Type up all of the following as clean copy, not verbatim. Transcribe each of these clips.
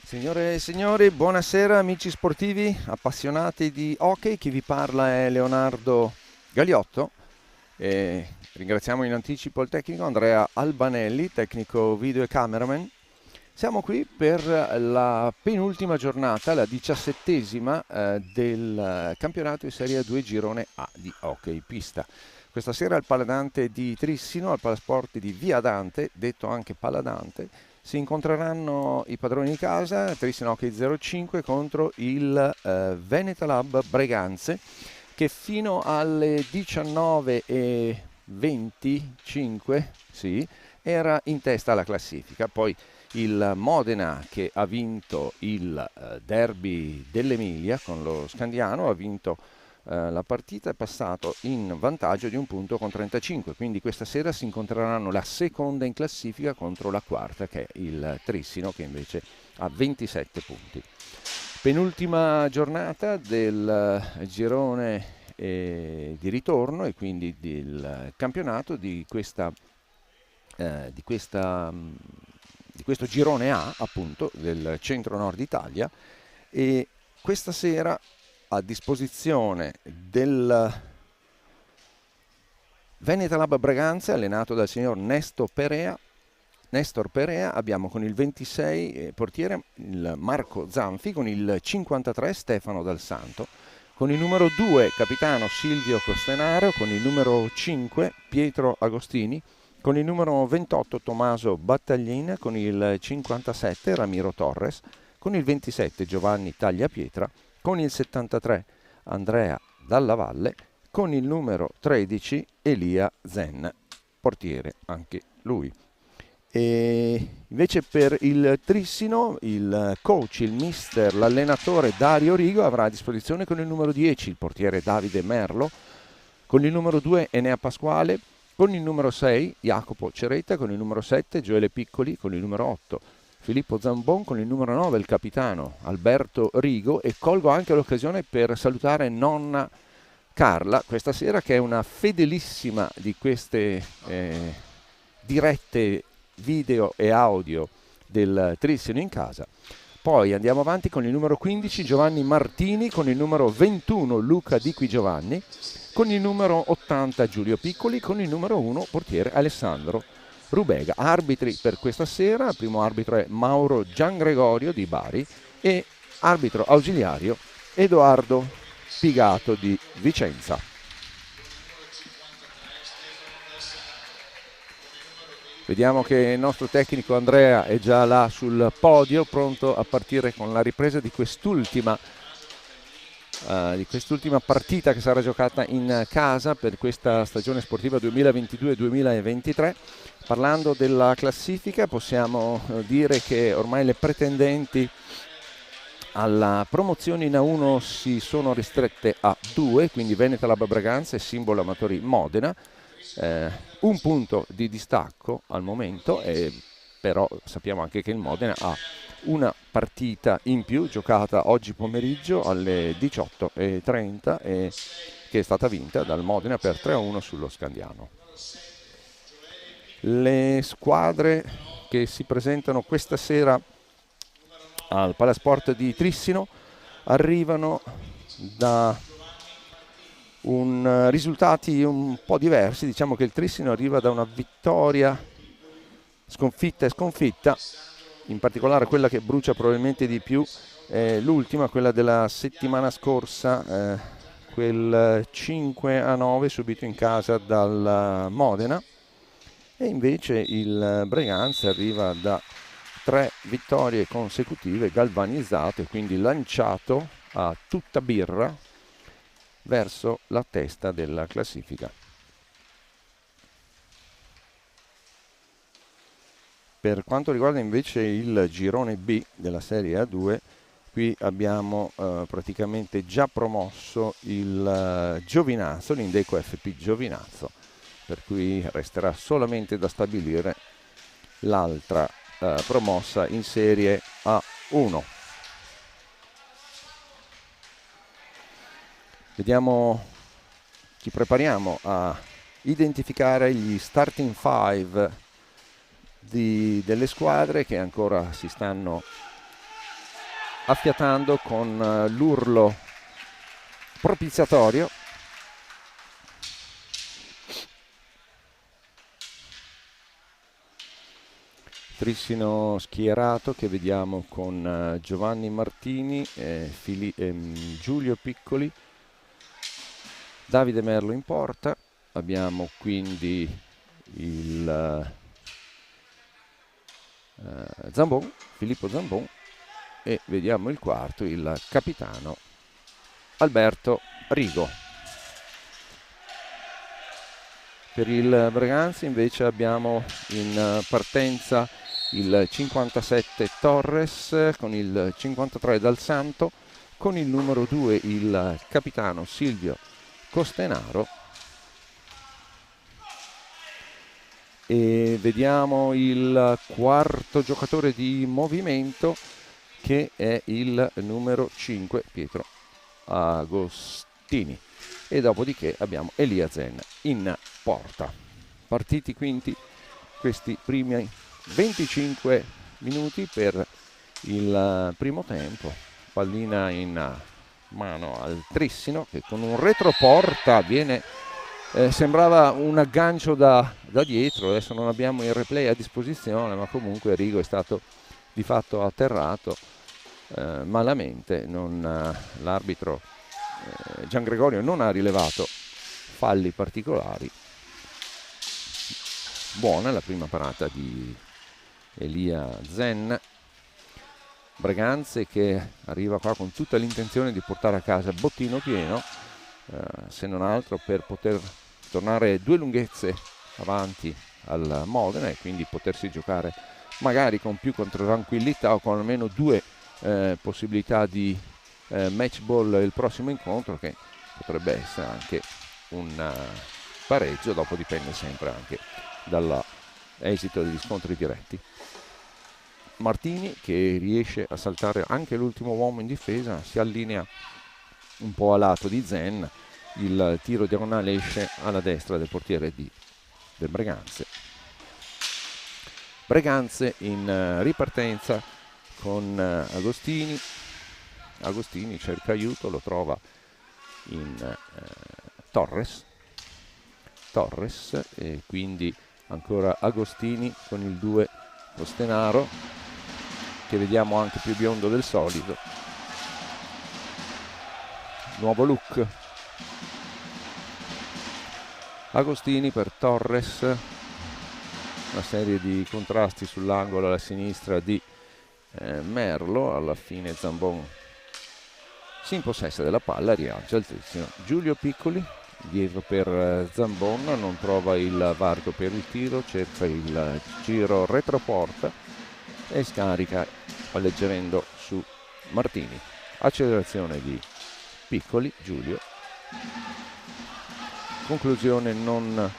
Signore e signori, buonasera amici sportivi, appassionati di hockey. Chi vi parla è Leonardo Galiotto e ringraziamo in anticipo il tecnico Andrea Albanelli, tecnico video e cameraman. Siamo qui per la penultima giornata, la 17ª del campionato di Serie 2 Girone A di hockey pista. Questa sera al Paladante di Trissino, al Palasport di Via Dante, detto anche Paladante, si incontreranno i padroni di casa, Trissino Hockey 05 contro il Veneta Lab Breganze, che fino alle 19:25 sì, era in testa alla classifica. Poi il Modena, che ha vinto il derby dell'Emilia con lo Scandiano, ha vinto la partita, è passato in vantaggio di un punto con 35, quindi questa sera si incontreranno la seconda in classifica contro la quarta, che è il Trissino, che invece ha 27 punti. Penultima giornata del girone di ritorno e quindi del campionato di questo girone A, appunto, del centro-nord Italia. E questa sera, a disposizione del Veneta Lab Breganze, allenato dal signor Nestor Perea, abbiamo con il 26 portiere il Marco Zanfi, con il 53 Stefano Dal Santo, con il numero 2 capitano Silvio Costenaro, con il numero 5 Pietro Agostini, con il numero 28 Tommaso Battaglin, con il 57 Ramiro Torres, con il 27 Giovanni Tagliapietra, con il 73 Andrea Dalla Valle, con il numero 13 Elia Zen, portiere anche lui. E invece per il Trissino il coach, il mister, l'allenatore Dario Rigo avrà a disposizione con il numero 10 il portiere Davide Merlo, con il numero 2 Enea Pasquale, con il numero 6 Jacopo Ceretta, con il numero 7 Gioele Piccoli, con il numero 8 Filippo Zambon, con il numero 9 il capitano Alberto Rigo. E colgo anche l'occasione per salutare nonna Carla questa sera, che è una fedelissima di queste dirette video e audio del Trissino in casa. Poi andiamo avanti con il numero 15 Giovanni Martini, con il numero 21 Luca Di Qui Giovanni, con il numero 80 Giulio Piccoli, con il numero 1 portiere Alessandro Rubega. Arbitri per questa sera: il primo arbitro è Mauro Giangregorio di Bari e arbitro ausiliario Edoardo Pigato di Vicenza. Vediamo che il nostro tecnico Andrea è già là sul podio, pronto a partire con la ripresa di quest'ultima partita che sarà giocata in casa per questa stagione sportiva 2022-2023. Parlando della classifica, possiamo dire che ormai le pretendenti alla promozione in A1 si sono ristrette a 2, quindi Veneta Lab Breganze e Simbolo Amatori Modena. Un punto di distacco al momento, però sappiamo anche che il Modena ha una partita in più giocata oggi pomeriggio alle 18:30 e che è stata vinta dal Modena per 3-1 sullo Scandiano. Le squadre che si presentano questa sera al Palasport di Trissino arrivano da risultati un po' diversi. Diciamo che il Trissino arriva da una vittoria, sconfitta e sconfitta, in particolare quella che brucia probabilmente di più è l'ultima, quella della settimana scorsa, quel 5-9 subito in casa dal Modena. E invece il Breganze arriva da 3 vittorie consecutive, galvanizzato e quindi lanciato a tutta birra verso la testa della classifica. Per quanto riguarda invece il girone B della Serie A2, qui abbiamo praticamente già promosso il Giovinazzo, l'Indeco FP Giovinazzo, per cui resterà solamente da stabilire l'altra promossa in Serie A1. Vediamo, ci prepariamo a identificare gli starting five delle squadre che ancora si stanno affiatando con l'urlo propiziatorio. Trissino schierato che vediamo con Giovanni Martini, Giulio Piccoli, Davide Merlo in porta. Abbiamo quindi il Zambon, Filippo Zambon, e vediamo il quarto, il capitano Alberto Rigo. Per il Braganza invece abbiamo in partenza il 57 Torres, con il 53 Dal Santo, con il numero 2 il capitano Silvio Costenaro, e vediamo il quarto giocatore di movimento che è il numero 5 Pietro Agostini, e dopodiché abbiamo Elia Zen in porta. Partiti quindi questi primi 25 minuti per il primo tempo. Pallina in mano al Trissino che con un retroporta viene sembrava un aggancio da dietro. Adesso non abbiamo il replay a disposizione, ma comunque Rigo è stato di fatto atterrato malamente. L'arbitro Gian Gregorio non ha rilevato falli particolari. Buona la prima parata di Elia Zen. Braganze che arriva qua con tutta l'intenzione di portare a casa bottino pieno, se non altro per poter tornare 2 lunghezze avanti al Modena e quindi potersi giocare magari con più tranquillità o con almeno 2 possibilità di match ball il prossimo incontro, che potrebbe essere anche un pareggio. Dopo dipende sempre anche dall'esito degli scontri diretti. Martini che riesce a saltare anche l'ultimo uomo in difesa, si allinea un po' a lato di Zen, il tiro diagonale esce alla destra del portiere del Braganze. Braganze in ripartenza con Agostini. Agostini cerca aiuto, lo trova in Torres, e quindi ancora Agostini con il 2 Costenaro, che vediamo anche più biondo del solito. Nuovo look. Agostini per Torres, una serie di contrasti sull'angolo alla sinistra di Merlo. Alla fine Zambon si impossessa della palla, rilancia il Trissino. Giulio Piccoli dietro per Zambon, non trova il varco per il tiro, cerca il giro retroporta e scarica alleggerendo su Martini. Accelerazione di Piccoli, Giulio, conclusione non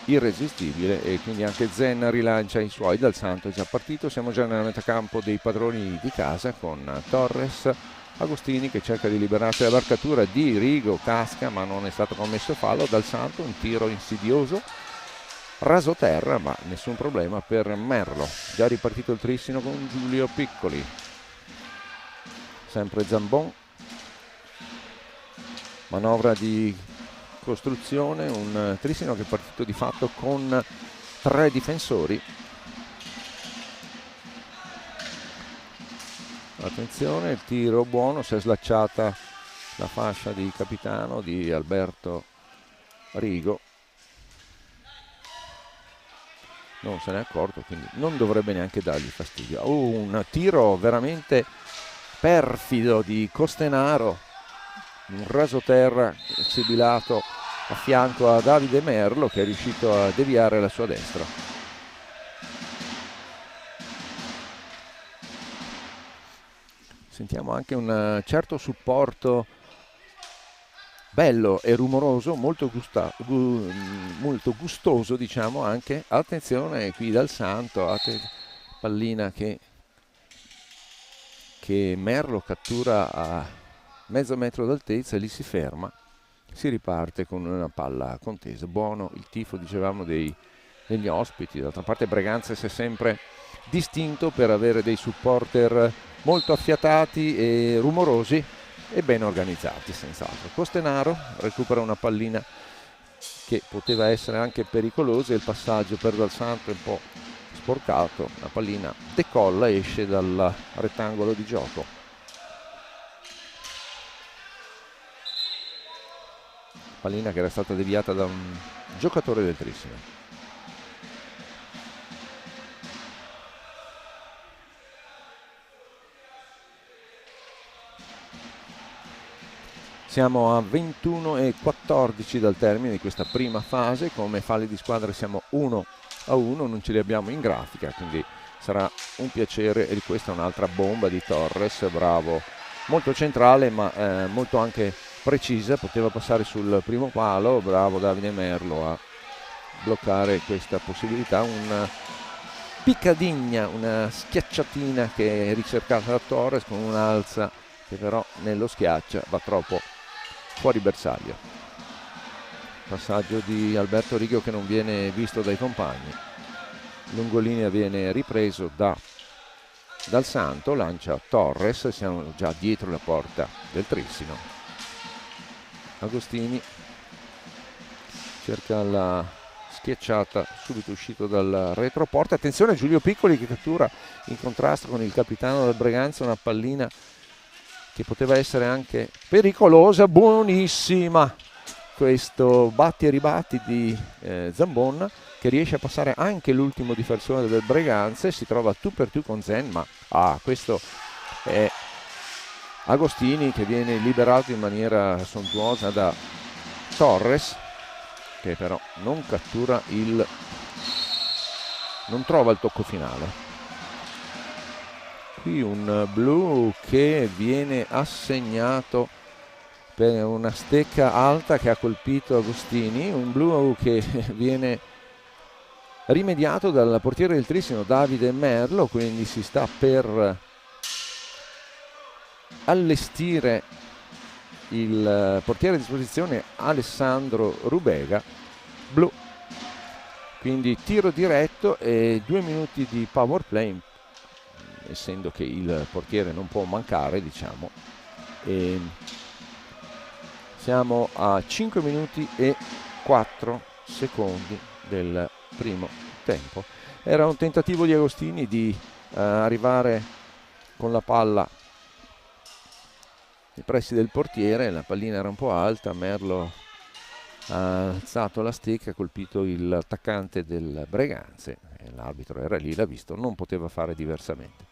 irresistibile, e quindi anche Zen rilancia i suoi. Dal Santo è già partito. Siamo già nella metà campo dei padroni di casa con Torres. Agostini che cerca di liberarsi dall'arcatura di Rigo, casca ma non è stato commesso fallo. Dal Santo un tiro insidioso, raso terra, ma nessun problema per Merlo. Già ripartito il Trissino con Giulio Piccoli, sempre Zambon, manovra di costruzione, un Trissino che è partito di fatto con 3 difensori. Attenzione, il tiro buono, si è slacciata la fascia di capitano di Alberto Rigo, non se n'è accorto, quindi non dovrebbe neanche dargli fastidio. Un tiro veramente perfido di Costenaro, un rasoterra sibilato a fianco a Davide Merlo, che è riuscito a deviare la sua destra. Sentiamo anche un certo supporto bello e rumoroso, molto gustoso, diciamo anche. Attenzione qui Dal Santo, pallina che Merlo cattura a mezzo metro d'altezza e lì si ferma. Si riparte con una palla contesa. Buono il tifo, dicevamo, degli ospiti. D'altra parte Braganza si è sempre distinto per avere dei supporter molto affiatati e rumorosi e ben organizzati, senz'altro. Costenaro recupera una pallina che poteva essere anche pericolosa, il passaggio per Dal Santo è un po' sporcato, la pallina decolla e esce dal rettangolo di gioco. Pallina che era stata deviata da un giocatore del Trissino. Siamo a 21:14 dal termine di questa prima fase, come falli di squadra siamo 1-1, non ce li abbiamo in grafica, quindi sarà un piacere. E questa è un'altra bomba di Torres, bravo, molto centrale ma molto anche precisa, poteva passare sul primo palo, bravo Davide Merlo a bloccare questa possibilità. Una piccadigna, una schiacciatina che è ricercata da Torres con un'alza che però nello schiaccia va troppo fuori bersaglio. Passaggio di Alberto Rigo che non viene visto dai compagni. Lungolinea viene ripreso Dal Santo, lancia Torres, siamo già dietro la porta del Trissino. Agostini cerca la schiacciata, subito uscito dal retroporta. Attenzione Giulio Piccoli che cattura in contrasto con il capitano del Breganza una pallina che poteva essere anche pericolosa. Buonissima questo batti e ribatti di Zambon, che riesce a passare anche l'ultimo difensore del Breganza e si trova tu per tu con Zen, ma questo è Agostini che viene liberato in maniera sontuosa da Torres, che però non trova il tocco finale. Qui un blu che viene assegnato per una stecca alta che ha colpito Agostini, un blu che viene rimediato dal portiere del Trissino Davide Merlo, quindi si sta per allestire il portiere a disposizione Alessandro Rubega. Blu, quindi tiro diretto e 2 minuti di power play, essendo che il portiere non può mancare, diciamo, e siamo a 5 minuti e 4 secondi del primo tempo. Era un tentativo di Agostini di arrivare con la palla nei pressi del portiere, la pallina era un po' alta, Merlo ha alzato la stecca, ha colpito l'attaccante del Breganze, l'arbitro era lì, l'ha visto, non poteva fare diversamente.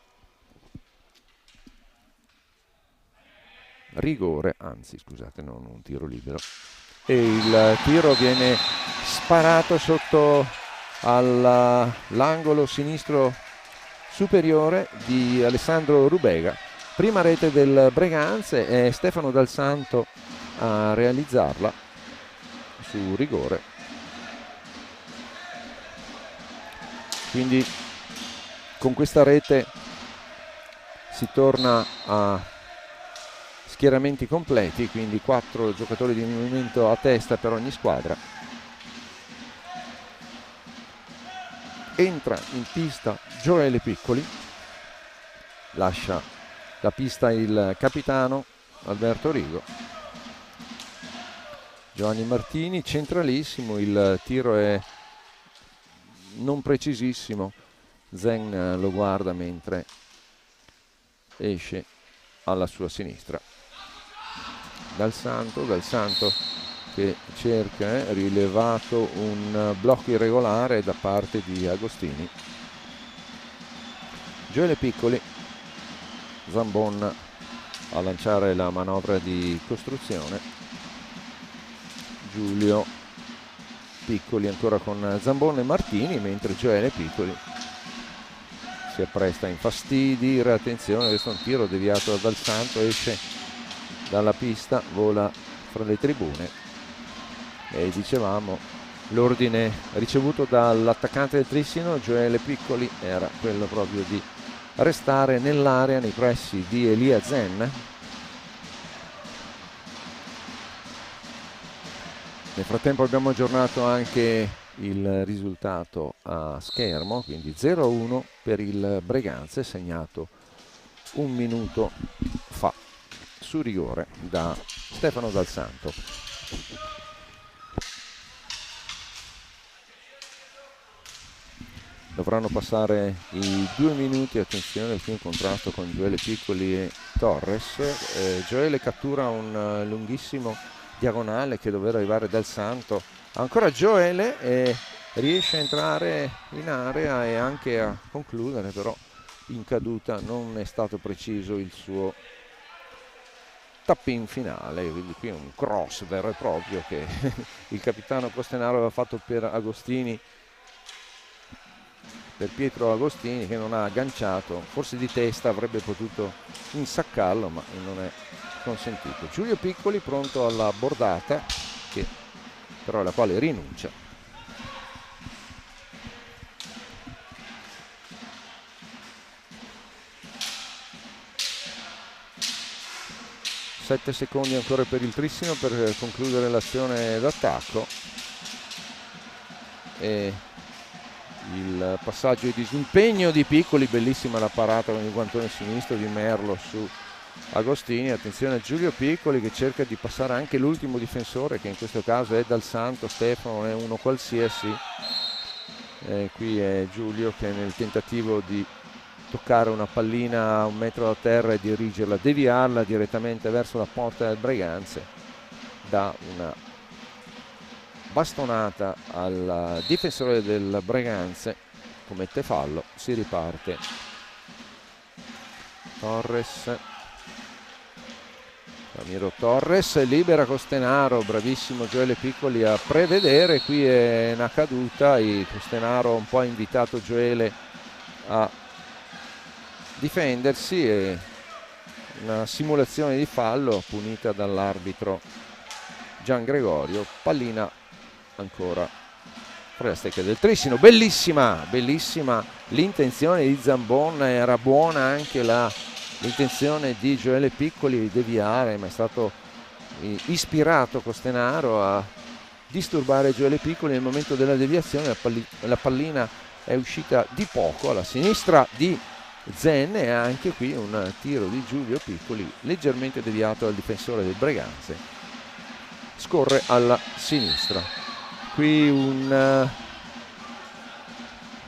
Rigore, anzi scusate, non un tiro libero, e il tiro viene sparato sotto all'angolo sinistro superiore di Alessandro Rubega. Prima rete del Breganze, è Stefano Dal Santo a realizzarla su rigore. Quindi con questa rete si torna a schieramenti completi, quindi 4 giocatori di movimento a testa per ogni squadra. Entra in pista Gioele Piccoli, lascia la pista il capitano Alberto Rigo. Giovanni Martini centralissimo, il tiro è non precisissimo, Zen lo guarda mentre esce alla sua sinistra. Dal Santo che cerca, rilevato un blocco irregolare da parte di Agostini. Gioele Piccoli, Zambon a lanciare la manovra di costruzione. Giulio Piccoli ancora con Zambon e Martini, mentre Gioele Piccoli si appresta a infastidire. Attenzione, questo è un tiro deviato Dal Santo, esce dalla pista, vola fra le tribune e dicevamo l'ordine ricevuto dall'attaccante del Trissino Gioele Piccoli era quello proprio di restare nell'area nei pressi di Elia Zen. Nel frattempo abbiamo aggiornato anche il risultato a schermo, quindi 0-1 per il Breganze, segnato un minuto fa su rigore da Stefano Dal Santo. Dovranno passare i 2 minuti, attenzione, il primo contrasto con Gioele Piccoli e Torres. Gioele cattura un lunghissimo diagonale che doveva arrivare Dal Santo. Ancora Gioele e riesce a entrare in area e anche a concludere, però in caduta non è stato preciso il suo tap-in finale, quindi qui un cross vero e proprio che il capitano Costenaro aveva fatto per Agostini, per Pietro Agostini, che non ha agganciato, forse di testa avrebbe potuto insaccarlo ma non è consentito. Giulio Piccoli pronto alla bordata, che però alla quale rinuncia. Sette secondi ancora per il Trissino per concludere l'azione d'attacco e il passaggio di disimpegno di Piccoli, bellissima la parata con il guantone sinistro di Merlo su Agostini. Attenzione a Giulio Piccoli che cerca di passare anche l'ultimo difensore, che in questo caso è Dal Santo. Stefano non è uno qualsiasi, qui è Giulio che nel tentativo di toccare una pallina a 1 metro da terra e dirigerla, deviarla direttamente verso la porta del Breganze, dà una bastonata al difensore del Breganze, commette fallo, si riparte. Ramiro Torres libera Costenaro, bravissimo Gioele Piccoli a prevedere, qui è una caduta, e Costenaro un po' ha invitato Gioele a difendersi e una simulazione di fallo punita dall'arbitro Gian Gregorio. Pallina ancora fra le stecche del Trissino. Bellissima, bellissima l'intenzione di Zambon, era buona anche l'intenzione di Gioele Piccoli di deviare, ma è stato ispirato Costenaro a disturbare Gioele Piccoli nel momento della deviazione. La pallina è uscita di poco alla sinistra di Zen e anche qui un tiro di Giulio Piccoli leggermente deviato dal difensore del Breganze, scorre alla sinistra. Qui un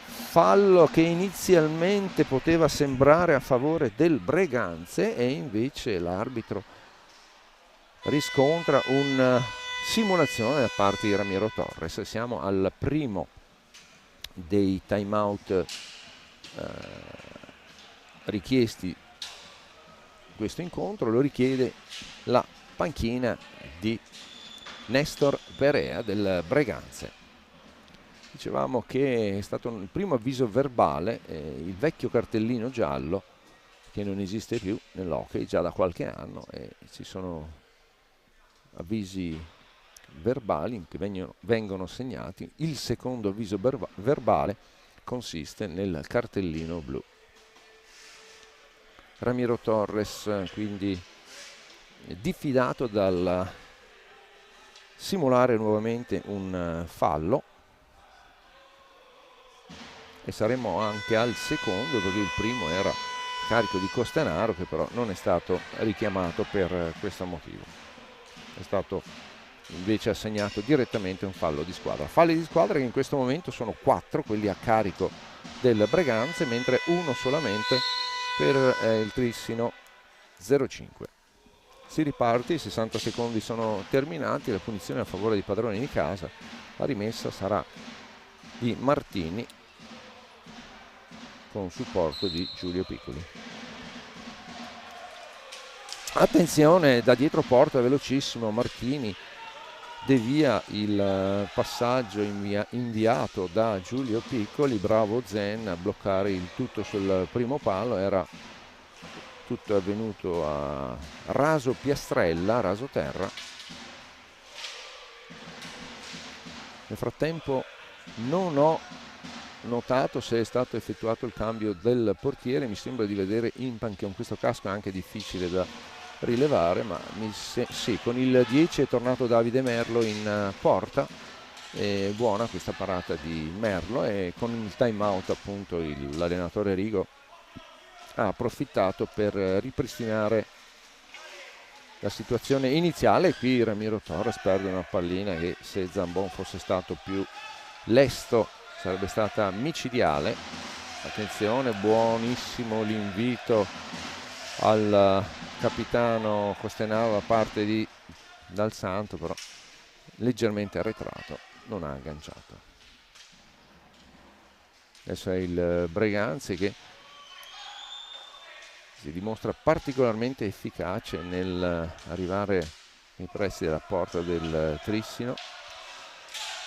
fallo che inizialmente poteva sembrare a favore del Breganze e invece l'arbitro riscontra una simulazione da parte di Ramiro Torres. Siamo al primo dei time out richiesti. Questo incontro lo richiede la panchina di Nestor Perea del Breganze. Dicevamo che è stato il primo avviso verbale, il vecchio cartellino giallo che non esiste più nell'hockey già da qualche anno, e ci sono avvisi verbali che vengono segnati. Il secondo avviso verbale consiste nel cartellino blu. Ramiro Torres quindi diffidato dal simulare nuovamente un fallo, e saremo anche al secondo perché il primo era carico di Costenaro, che però non è stato richiamato per questo motivo. È stato invece assegnato direttamente un fallo di squadra. Falli di squadra che in questo momento sono 4 quelli a carico del Breganze, mentre uno solamente per il Trissino. 0-5. Si riparte, i 60 secondi sono terminati, la punizione a favore dei padroni di casa. La rimessa sarà di Martini con supporto di Giulio Piccoli. Attenzione da dietro porta, velocissimo Martini, devia il passaggio inviato da Giulio Piccoli. Bravo Zen a bloccare il tutto sul primo palo. Era tutto avvenuto a raso piastrella, raso terra. Nel frattempo non ho notato se è stato effettuato il cambio del portiere, mi sembra di vedere in panchina, in questo caso è anche difficile da rilevare, ma sì, con il 10 è tornato Davide Merlo in porta, buona questa parata di Merlo, e con il time out appunto l'allenatore Rigo ha approfittato per ripristinare la situazione iniziale. Qui Ramiro Torres perde una pallina che, se Zambon fosse stato più lesto, sarebbe stata micidiale. Attenzione, buonissimo l'invito al capitano Costenaro da parte di Dal Santo, però leggermente arretrato, non ha agganciato. Adesso è il Breganze che si dimostra particolarmente efficace nel arrivare nei pressi della porta del Trissino.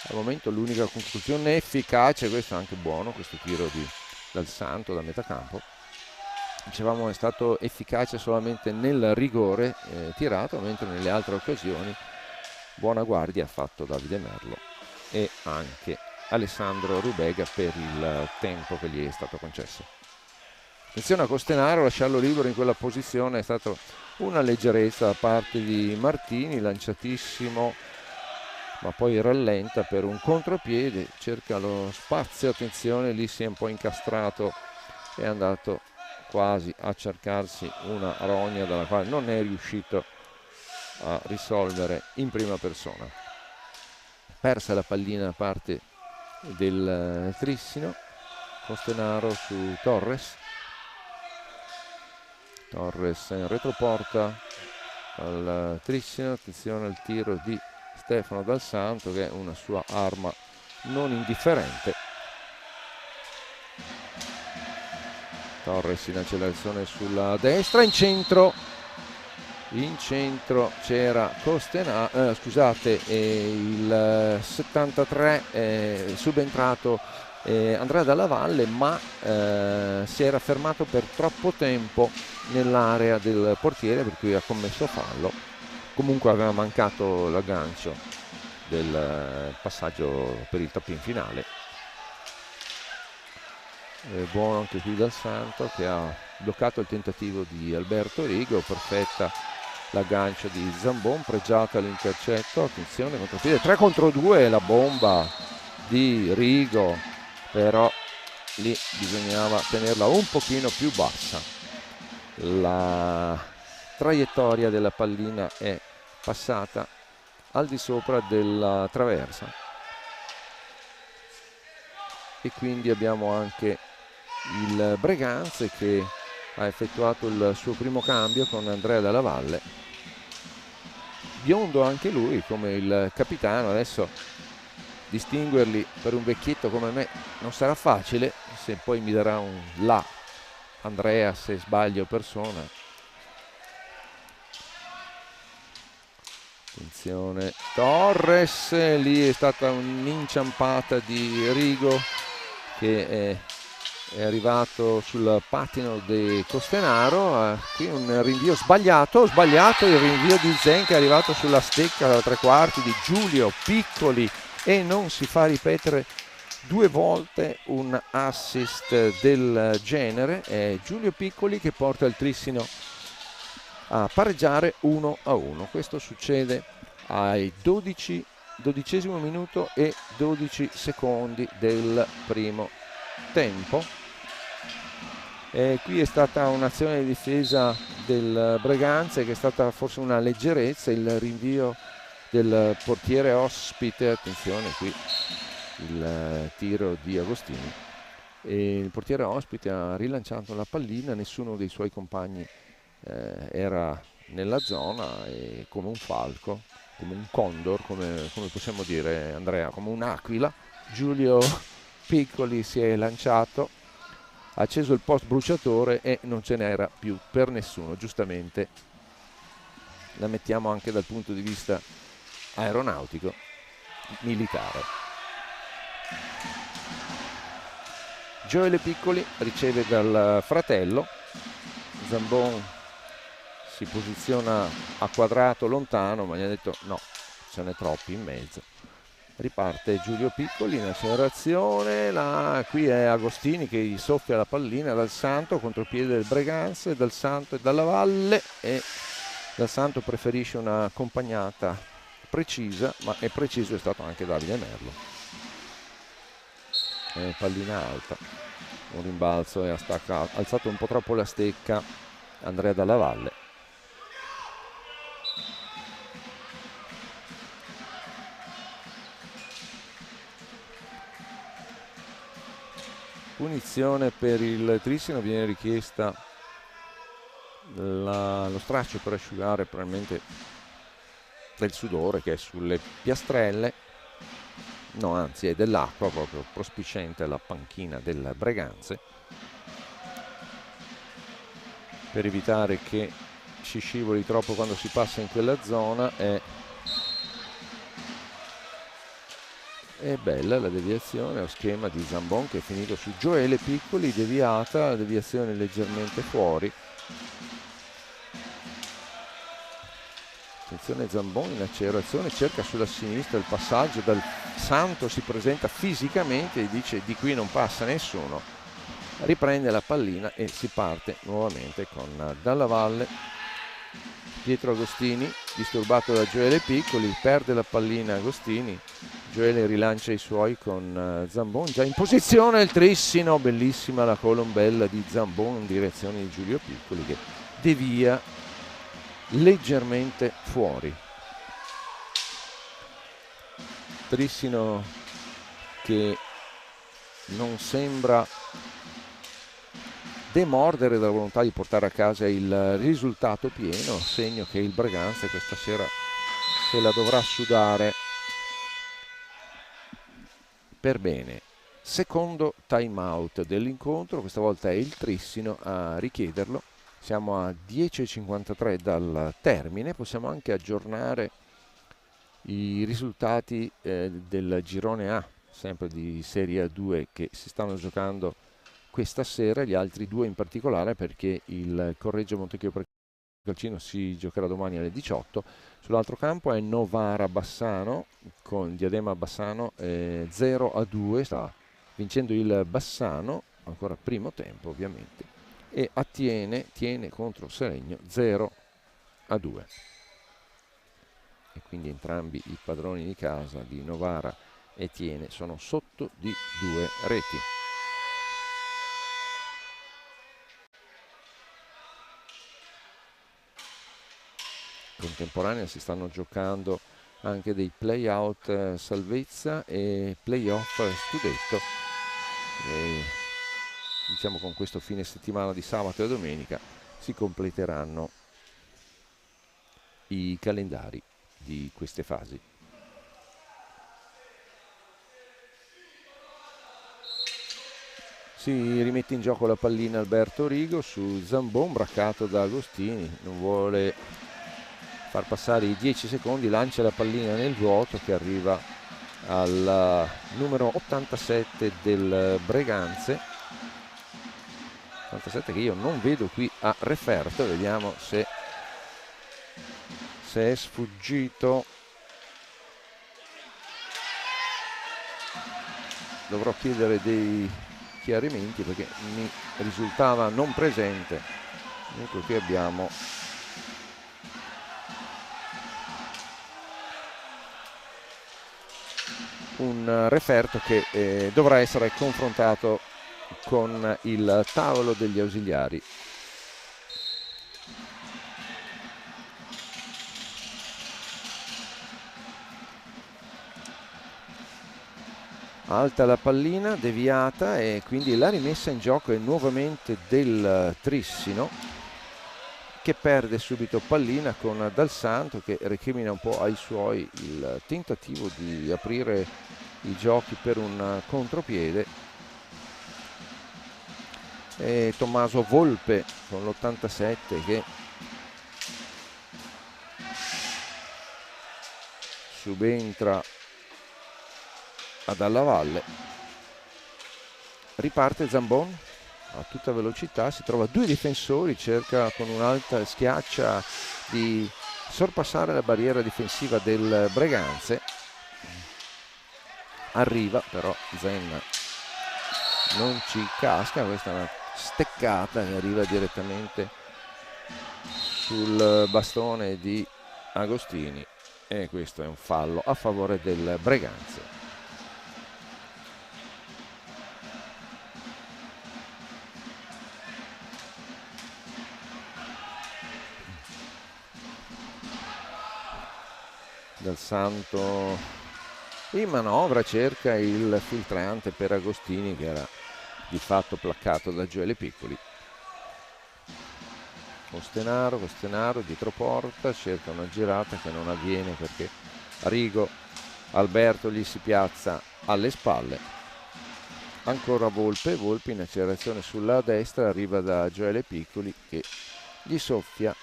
Al momento l'unica conclusione efficace, questo è anche buono, questo tiro di Dal Santo da metà campo. Dicevamo è stato efficace solamente nel rigore tirato, mentre nelle altre occasioni buona guardia ha fatto Davide Merlo e anche Alessandro Rubega per il tempo che gli è stato concesso. Attenzione a Costenaro, lasciarlo libero in quella posizione è stata una leggerezza da parte di Martini, lanciatissimo, ma poi rallenta per un contropiede, cerca lo spazio, attenzione, lì si è un po' incastrato, è andato quasi a cercarsi una rogna dalla quale non è riuscito a risolvere in prima persona. Persa la pallina da parte del Trissino, Costenaro su Torres in retroporta al Trissino, attenzione al tiro di Stefano Dal Santo che è una sua arma non indifferente. Torres in accelerazione sulla destra, in centro c'era Costenaro, scusate, il 73 subentrato Andrea Dalla Valle, ma si era fermato per troppo tempo nell'area del portiere, per cui ha commesso fallo. Comunque aveva mancato l'aggancio del passaggio per il tap-in finale. Buono anche qui Dal Santo che ha bloccato il tentativo di Alberto Rigo, perfetta l'aggancio di Zambon, pregiata l'intercetto, attenzione contropiede, 3 contro 2 la bomba di Rigo, però lì bisognava tenerla un pochino più bassa. La traiettoria della pallina è passata al di sopra della traversa e quindi abbiamo anche il Breganze che ha effettuato il suo primo cambio con Andrea Dalla Valle, biondo anche lui come il capitano. Adesso distinguerli per un vecchietto come me non sarà facile, se poi mi darà un là Andrea se sbaglio persona. Attenzione Torres, lì è stata un'inciampata di Rigo che è arrivato sul pattino di Costenaro, qui un rinvio sbagliato il rinvio di Zen che è arrivato sulla stecca da 3/4 di Giulio Piccoli e non si fa ripetere 2 volte un assist del genere. È Giulio Piccoli che porta il Trissino a pareggiare 1-1. Questo succede ai 12esimo minuto e 12 secondi del primo tempo. Qui è stata un'azione di difesa del Breganze che è stata forse una leggerezza, il rinvio del portiere ospite, attenzione qui il tiro di Agostini, e il portiere ospite ha rilanciato la pallina, nessuno dei suoi compagni era nella zona, e come un falco, come un condor, come possiamo dire Andrea, come un'aquila, Giulio Piccoli si è lanciato, ha acceso il post bruciatore e non ce n'era più per nessuno. Giustamente la mettiamo anche dal punto di vista aeronautico militare. Gioele Piccoli riceve dal fratello, Zambon si posiziona a quadrato lontano, ma gli ha detto no, ce n'è troppi in mezzo. Riparte Giulio Piccoli in accelerazione, qui è Agostini che gli soffia la pallina Dal Santo, contropiede del Breganze, Dal Santo e Dalla Valle, e Dal Santo preferisce una accompagnata precisa, ma è preciso è stato anche Davide Merlo. Pallina alta, un rimbalzo e ha alzato un po' troppo la stecca Andrea Dalla Valle. Punizione per il Trissino, viene richiesta lo straccio per asciugare probabilmente del sudore che è sulle piastrelle, no anzi è dell'acqua proprio prospiciente alla panchina del Breganze, per evitare che ci scivoli troppo quando si passa in quella zona. È bella la deviazione o schema di Zambon che è finito su Gioele Piccoli, deviata, deviazione leggermente fuori. Attenzione Zambon in accelerazione, cerca sulla sinistra il passaggio, dal Santo si presenta fisicamente e dice di qui non passa nessuno, riprende la pallina e si parte nuovamente con Dalla Valle. Pietro Agostini disturbato da Gioele Piccoli, perde la pallina Agostini, Gioele rilancia i suoi con Zambon, già in posizione il Trissino, bellissima la colombella di Zambon in direzione di Giulio Piccoli che devia leggermente fuori. Trissino che non sembra demordere dalla volontà di portare a casa il risultato pieno, segno che il Breganze questa sera se la dovrà sudare per bene. Secondo time out dell'incontro, questa volta è il Trissino a richiederlo. Siamo a 10:53 dal termine, possiamo anche aggiornare i risultati del girone A, sempre di Serie A2 che si stanno giocando questa sera, gli altri due in particolare perché il Correggio Montecchio Calcino si giocherà domani alle 18. Sull'altro campo è Novara Bassano con Diadema Bassano 0-2, sta vincendo il Bassano, ancora primo tempo ovviamente, e tiene contro Seregno 0-2. E quindi entrambi i padroni di casa di Novara e Tiene sono sotto di 2 reti. Contemporanea si stanno giocando anche dei play-out salvezza e play-off scudetto. E diciamo con questo fine settimana di sabato e domenica si completeranno i calendari di queste fasi. Si rimette in gioco la pallina Alberto Rigo su Zambon, braccato da Agostini, non vuole far passare i 10 secondi, lancia la pallina nel vuoto che arriva al numero 87 del Breganze, 87 che io non vedo qui a referto, vediamo se è sfuggito. Dovrò chiedere dei chiarimenti perché mi risultava non presente. Ecco, qui abbiamo un referto che dovrà essere confrontato con il tavolo degli ausiliari. Alta la pallina, deviata, e quindi la rimessa in gioco è nuovamente del Trissino che perde subito pallina con Dal Santo che recrimina un po' ai suoi il tentativo di aprire i giochi per un contropiede. E Tommaso Volpe con l'87 che subentra a Dalla Valle. Riparte Zambon a tutta velocità, si trova due difensori, cerca con un'alta schiaccia di sorpassare la barriera difensiva del Breganze, arriva però Zenna non ci casca, questa è una steccata che arriva direttamente sul bastone di Agostini e questo è un fallo a favore del Breganze. Dal Santo in manovra cerca il filtrante per Agostini, che era di fatto placcato da Gioele Piccoli. Costenaro dietro porta, cerca una girata che non avviene perché Rigo Alberto gli si piazza alle spalle. Ancora Volpe in accelerazione sulla destra, arriva da Gioele Piccoli che gli soffia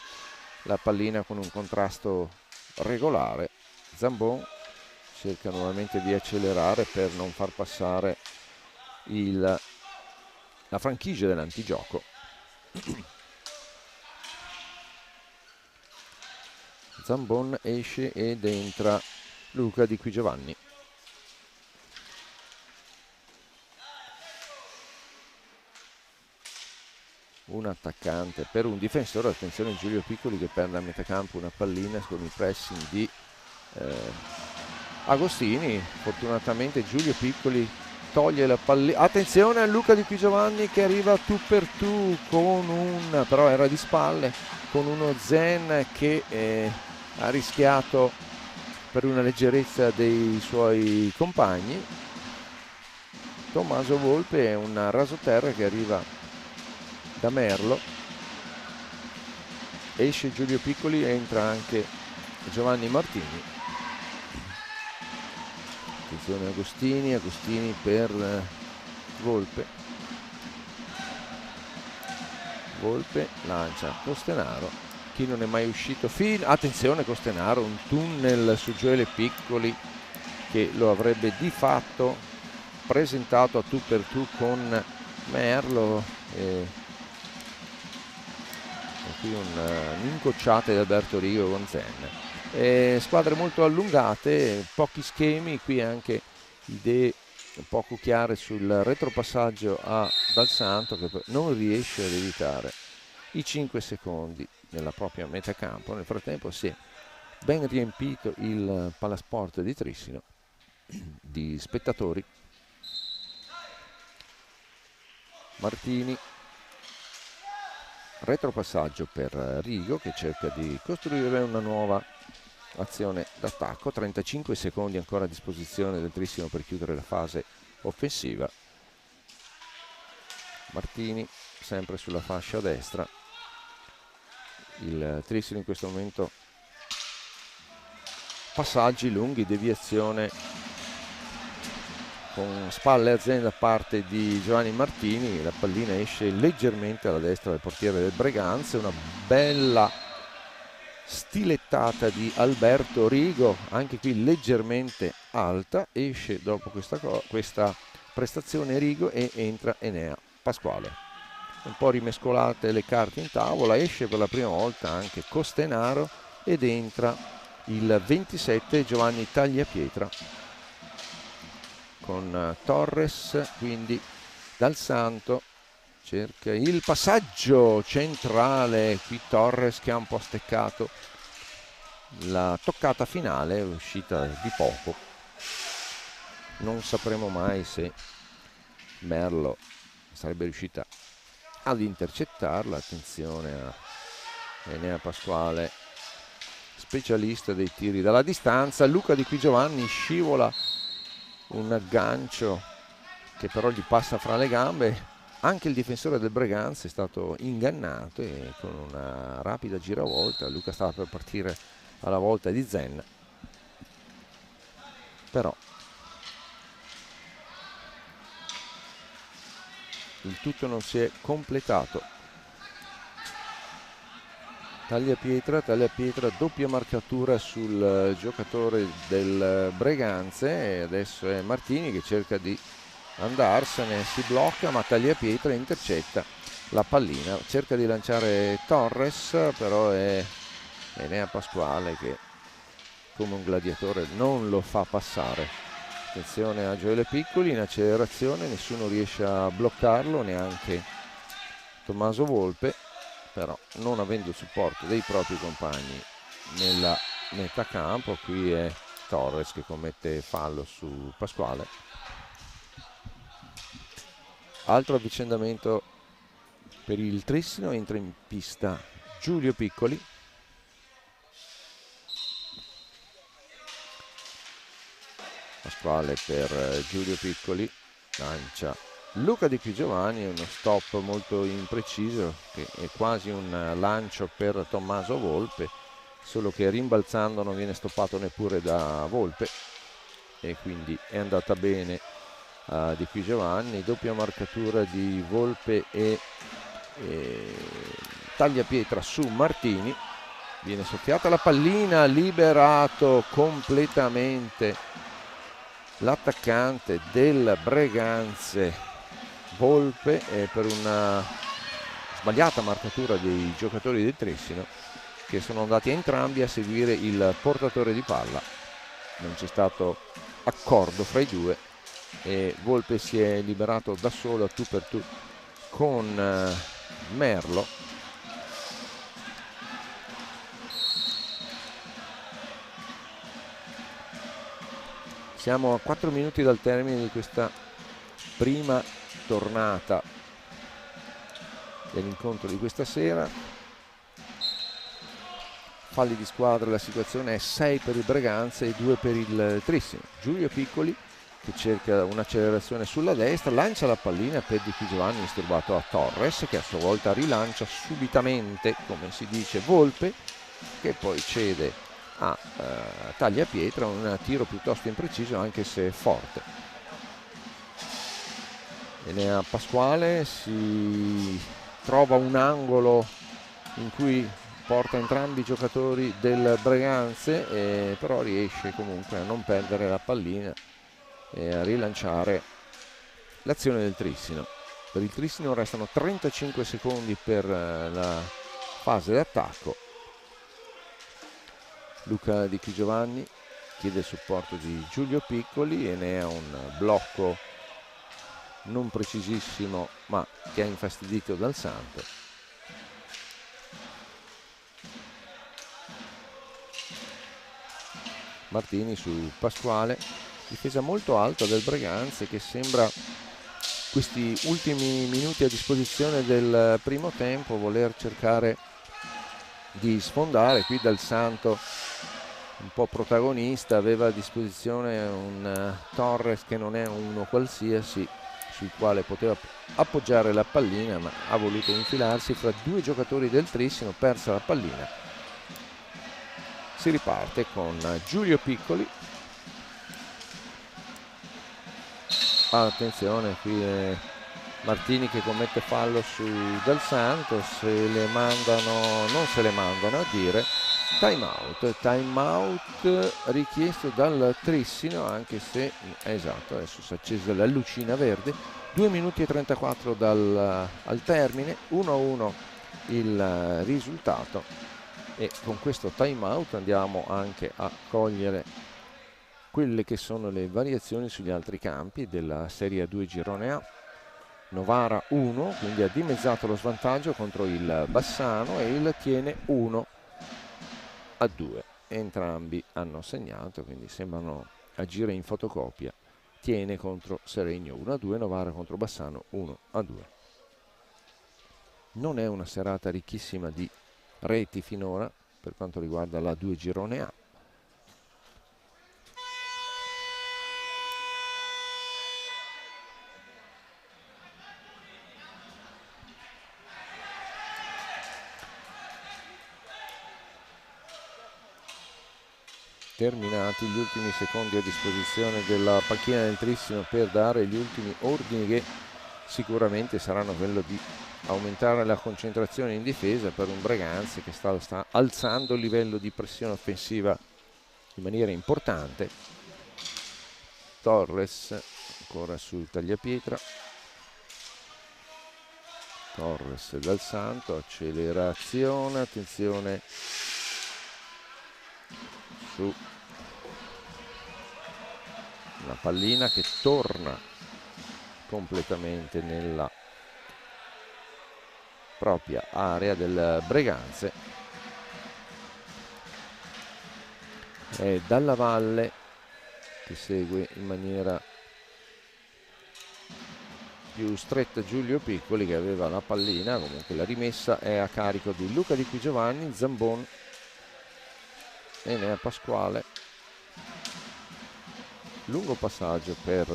la pallina con un contrasto regolare. Zambon cerca nuovamente di accelerare per non far passare la franchigia dell'antigioco. Zambon esce ed entra Luca Di Qui Giovanni. Un attaccante per un difensore. Attenzione, Giulio Piccoli che perde a metà campo una pallina con il pressing di Agostini. Fortunatamente Giulio Piccoli toglie la pallina. Attenzione a Luca Di Qui Giovanni che arriva tu per tu con un, però era di spalle, con uno Zen che ha rischiato per una leggerezza dei suoi compagni. Tommaso Volpe è un rasoterra che arriva da Merlo. Esce Giulio Piccoli, entra anche Giovanni Martini. Attenzione Agostini per Volpe lancia Costenaro, chi non è mai uscito attenzione Costenaro, un tunnel su Gioele Piccoli che lo avrebbe di fatto presentato a tu per tu con Merlo e qui un'incocciata di Alberto Rigo con Zen. Squadre molto allungate, pochi schemi, qui anche idee poco chiare sul retropassaggio a Dal Santo che non riesce ad evitare i 5 secondi nella propria metà campo. Nel frattempo si è ben riempito il Palasport di Trissino di spettatori. Martini, retropassaggio per Rigo che cerca di costruire una nuova azione d'attacco. 35 secondi ancora a disposizione del Trissino per chiudere la fase offensiva. Martini sempre sulla fascia destra. Il Trissino in questo momento passaggi lunghi, deviazione con spalle a Zen da parte di Giovanni Martini. La pallina esce leggermente alla destra del portiere del Breganze. Una bella stilettata di Alberto Rigo, anche qui leggermente alta. Esce dopo questa prestazione Rigo e entra Enea Pasquale. Un po' rimescolate le carte in tavola, esce per la prima volta anche Costenaro ed entra il 27 Giovanni Tagliapietra con Torres. Quindi Dal Santo cerca il passaggio centrale, qui Torres che ha un po' steccato la toccata finale, è uscita di poco. Non sapremo mai se Merlo sarebbe riuscita ad intercettarla. Attenzione a Enea Pasquale, specialista dei tiri dalla distanza. Luca Di Qui Giovanni scivola un aggancio che però gli passa fra le gambe. Anche il difensore del Breganze è stato ingannato e con una rapida giravolta Luca stava per partire alla volta di Zen, però il tutto non si è completato. Tagliapietra, doppia marcatura sul giocatore del Breganze e adesso è Martini che cerca di andarsene, si blocca ma Tagliapietra intercetta la pallina, cerca di lanciare Torres, però è Enea Pasquale che come un gladiatore non lo fa passare. Attenzione a Gioele Piccoli in accelerazione, nessuno riesce a bloccarlo, neanche Tommaso Volpe, però non avendo il supporto dei propri compagni nella metà campo. Qui è Torres che commette fallo su Pasquale. Altro avvicendamento per il Trissino, entra in pista Giulio Piccoli. Pasquale per Giulio Piccoli, lancia Luca Di Qui Giovanni, uno stop molto impreciso che è quasi un lancio per Tommaso Volpe, solo che rimbalzando non viene stoppato neppure da Volpe e quindi è andata bene a Di Qui Giovanni. Doppia marcatura di Volpe e tagliapietra su Martini, viene soffiata la pallina, liberato completamente l'attaccante del Breganze Volpe per una sbagliata marcatura dei giocatori del Trissino, che sono andati entrambi a seguire il portatore di palla. Non c'è stato accordo fra i due e Volpe si è liberato da solo a tu per tu con Merlo. Siamo a 4 minuti dal termine di questa prima tornata dell'incontro di questa sera. Falli di squadra, la situazione è 6 per il Breganze e 2 per il Trissino. Giulio Piccoli che cerca un'accelerazione sulla destra, lancia la pallina per Di Qui Giovanni, disturbato a Torres, che a sua volta rilancia subitamente, come si dice, Volpe, che poi cede a tagliapietra, un tiro piuttosto impreciso anche se forte. Enea Pasquale si trova un angolo in cui porta entrambi i giocatori del Breganze, però riesce comunque a non perdere la pallina e a rilanciare l'azione del Trissino. Per il Trissino restano 35 secondi per la fase d'attacco. Luca Di Qui Giovanni chiede il supporto di Giulio Piccoli e ne ha un blocco non precisissimo ma che ha infastidito Dal Santo. Martini su Pasquale, difesa molto alta del Breganze che sembra questi ultimi minuti a disposizione del primo tempo voler cercare di sfondare. Qui Dal Santo un po' protagonista, aveva a disposizione un Torres che non è uno qualsiasi sul quale poteva appoggiare la pallina, ma ha voluto infilarsi fra due giocatori del Trissino, persa la pallina. Si riparte con Giulio Piccoli. Attenzione, qui è Martini che commette fallo su Dal Santo, se le mandano, non se le mandano a dire. Time out richiesto dal Trissino, anche se esatto, adesso si è accesa la lucina verde. 2 minuti e 34 al termine, 1-1 il risultato, e con questo time out andiamo anche a cogliere quelle che sono le variazioni sugli altri campi della Serie 2 Girone A. Novara 1, quindi ha dimezzato lo svantaggio contro il Bassano e il tiene 1-2. Entrambi hanno segnato, quindi sembrano agire in fotocopia. Tiene contro Seregno 1-2, Novara contro Bassano 1-2. Non è una serata ricchissima di reti finora per quanto riguarda la 2 Girone A. Terminati gli ultimi secondi a disposizione della panchina del Trissino per dare gli ultimi ordini, che sicuramente saranno quello di aumentare la concentrazione in difesa per un Breganze che sta alzando il livello di pressione offensiva in maniera importante. Torres ancora sul tagliapietra, Torres Dal Santo, accelerazione, attenzione su una pallina che torna completamente nella propria area del Breganze. Dalla Valle che segue in maniera più stretta Giulio Piccoli, che aveva la pallina. Comunque la rimessa è a carico di Luca Di Qui Giovanni, Zambon, Enea Pasquale. Lungo passaggio per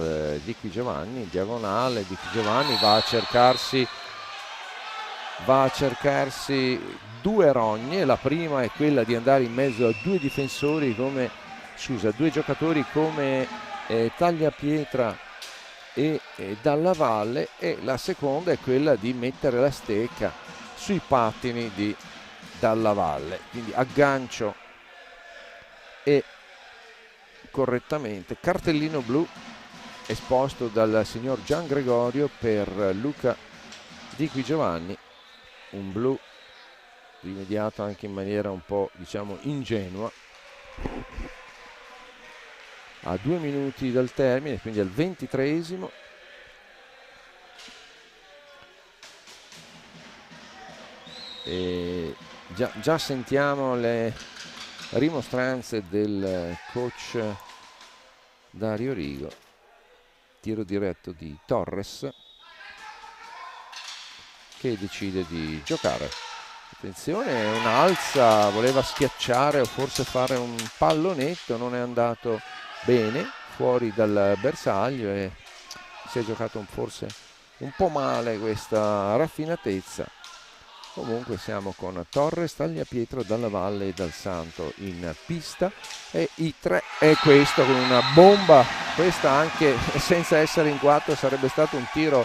Di Qui Giovanni, diagonale. Di Qui Giovanni va a cercarsi due rogne. La prima è quella di andare in mezzo a due giocatori come Tagliapietra e Dalla Valle, e la seconda è quella di mettere la stecca sui pattini di Dalla Valle. Quindi aggancio e correttamente cartellino blu esposto dal signor Gian Gregorio per Luca Di Qui Giovanni, un blu rimediato anche in maniera un po', diciamo, ingenua, a 2 minuti dal termine, quindi al 23esimo. E già sentiamo le rimostranze del coach Dario Rigo. Tiro diretto di Torres, che decide di giocare. Attenzione, un'alza, voleva schiacciare o forse fare un pallonetto, non è andato bene, fuori dal bersaglio, e si è giocato forse un po' male questa raffinatezza. Comunque siamo con Torres, Tagliapietro, Dalla Valle e Dal Santo in pista, e i tre, e questo con una bomba, questa anche senza essere in 4 sarebbe stato un tiro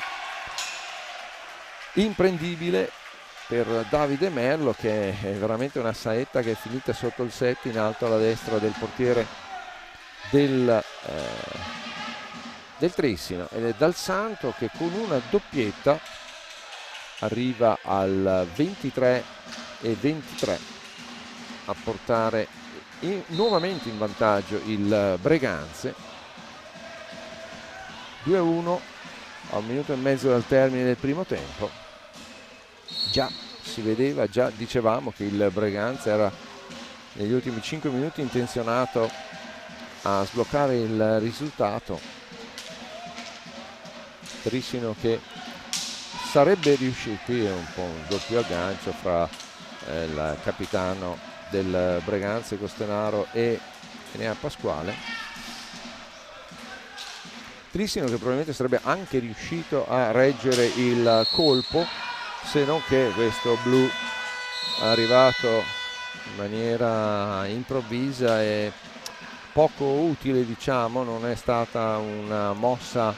imprendibile per Davide Merlo, che è veramente una saetta che è finita sotto il set in alto alla destra del portiere del Trissino, ed è Dal Santo che con una doppietta arriva al 23-23 a portare nuovamente in vantaggio il Breganze. 2-1 a 1 minuto e mezzo dal termine del primo tempo. Già si vedeva, già dicevamo che il Breganze era negli ultimi 5 minuti intenzionato a sbloccare il risultato. Trissino che sarebbe riuscito, qui è un po' un doppio aggancio fra il capitano del Breganze Costenaro e Enea Pasquale. Trissino che probabilmente sarebbe anche riuscito a reggere il colpo, se non che questo blu è arrivato in maniera improvvisa e poco utile, diciamo, non è stata una mossa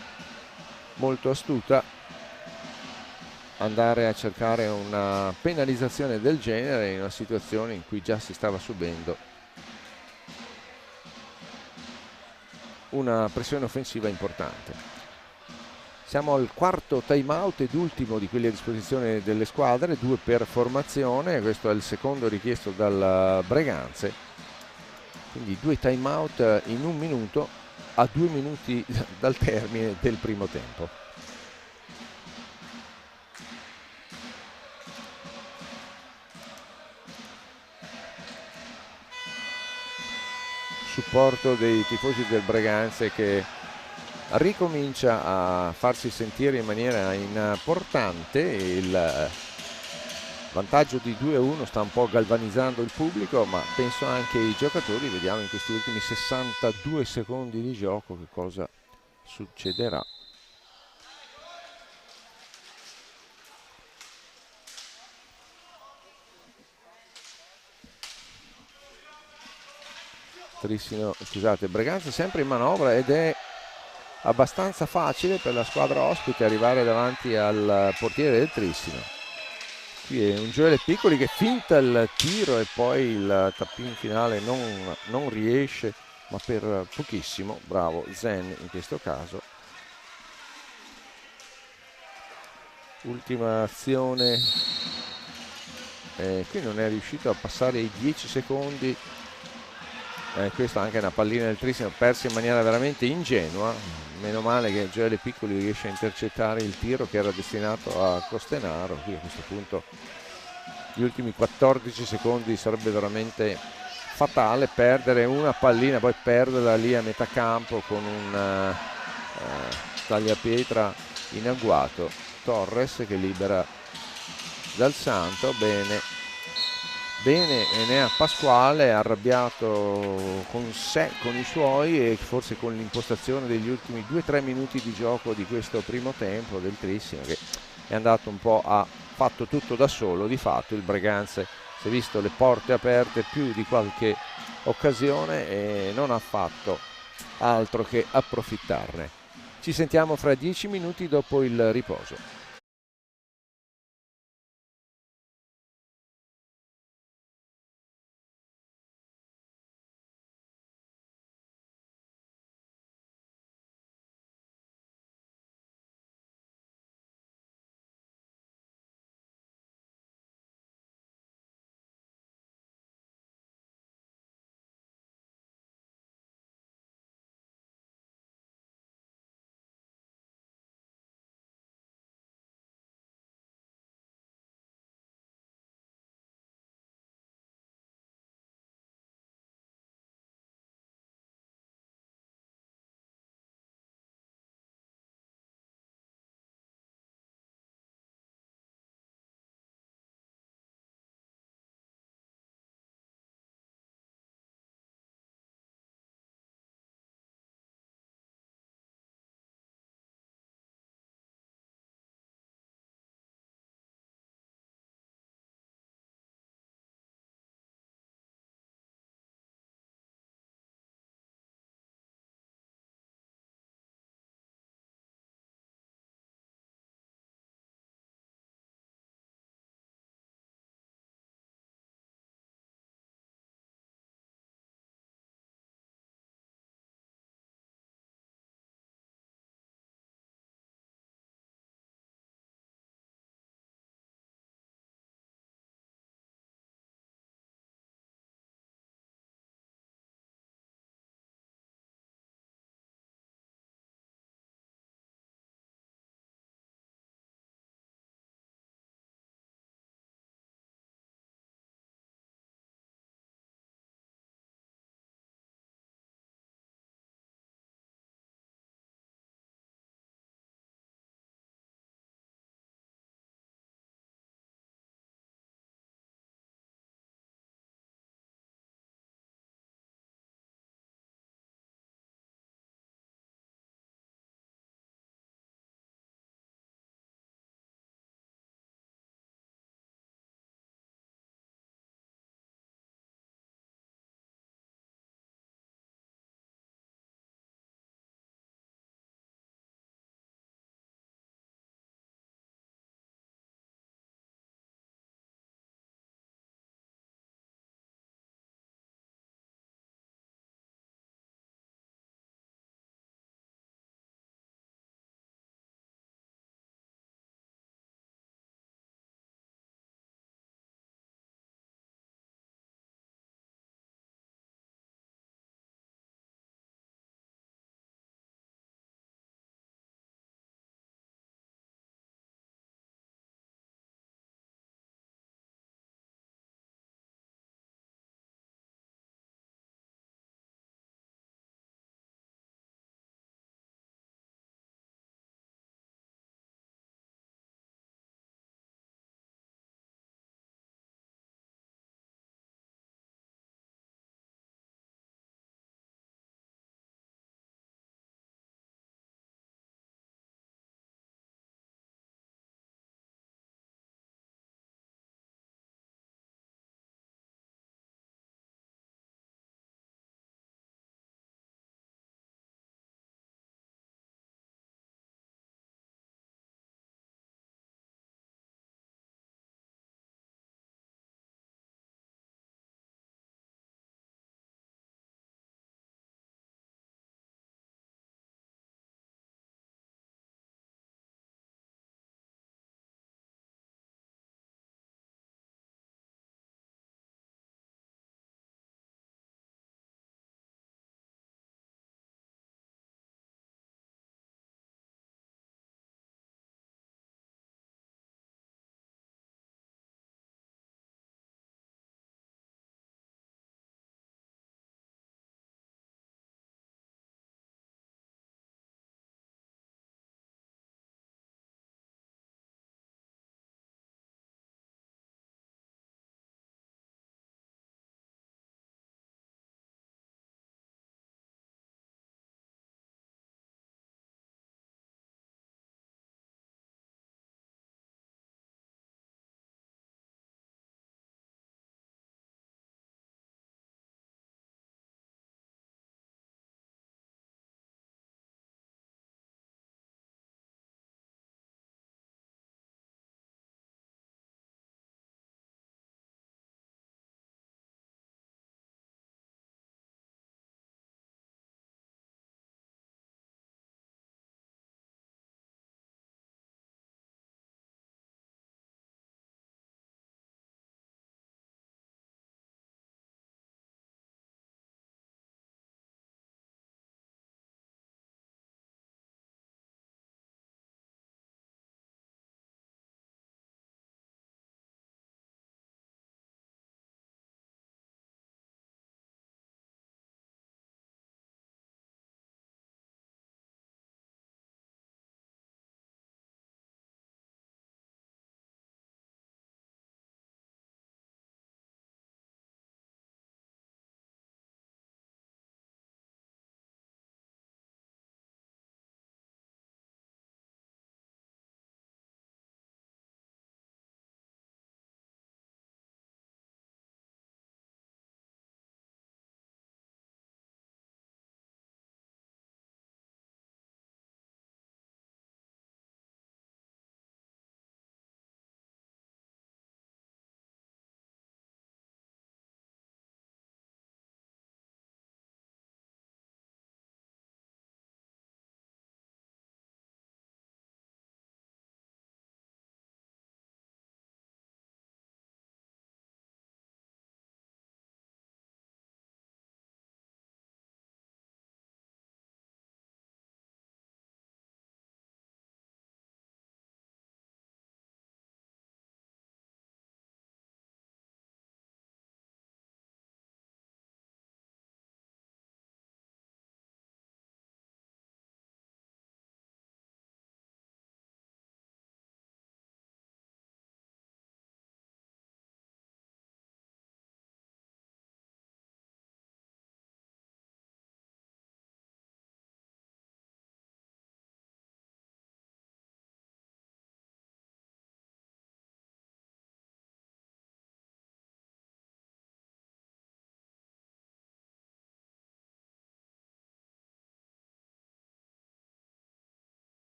molto astuta andare a cercare una penalizzazione del genere in una situazione in cui già si stava subendo una pressione offensiva importante. Siamo al quarto time out ed ultimo di quelli a disposizione delle squadre, 2 per formazione. Questo è il secondo richiesto dal Breganze, quindi 2 time out in 1 minuto a 2 minuti dal termine del primo tempo. Supporto dei tifosi del Breganze che ricomincia a farsi sentire in maniera importante. Il vantaggio di 2-1 sta un po' galvanizzando il pubblico, ma penso anche i giocatori. Vediamo in questi ultimi 62 secondi di gioco che cosa succederà. Trissino, scusate, Breganze sempre in manovra, ed è abbastanza facile per la squadra ospite arrivare davanti al portiere del Trissino. Qui è un Gioele Piccoli che finta il tiro e poi il tappin finale non riesce, ma per pochissimo. Bravo Zen in questo caso. Ultima azione, qui non è riuscito a passare i 10 secondi. Questa anche è una pallina del Trissino persa in maniera veramente ingenua. Meno male che Gioele Piccoli riesce a intercettare il tiro che era destinato a Costenaro. Qui a questo punto gli ultimi 14 secondi sarebbe veramente fatale perdere una pallina, poi perderla lì a metà campo con un tagliapietra in agguato. Torres che libera Dal Santo, bene, bene Enea Pasquale, arrabbiato con sé, con i suoi e forse con l'impostazione degli ultimi 2-3 minuti di gioco di questo primo tempo del Trissimo, che è andato un po' a fatto tutto da solo. Di fatto il Breganze si è visto le porte aperte più di qualche occasione e non ha fatto altro che approfittarne. Ci sentiamo fra 10 minuti dopo il riposo.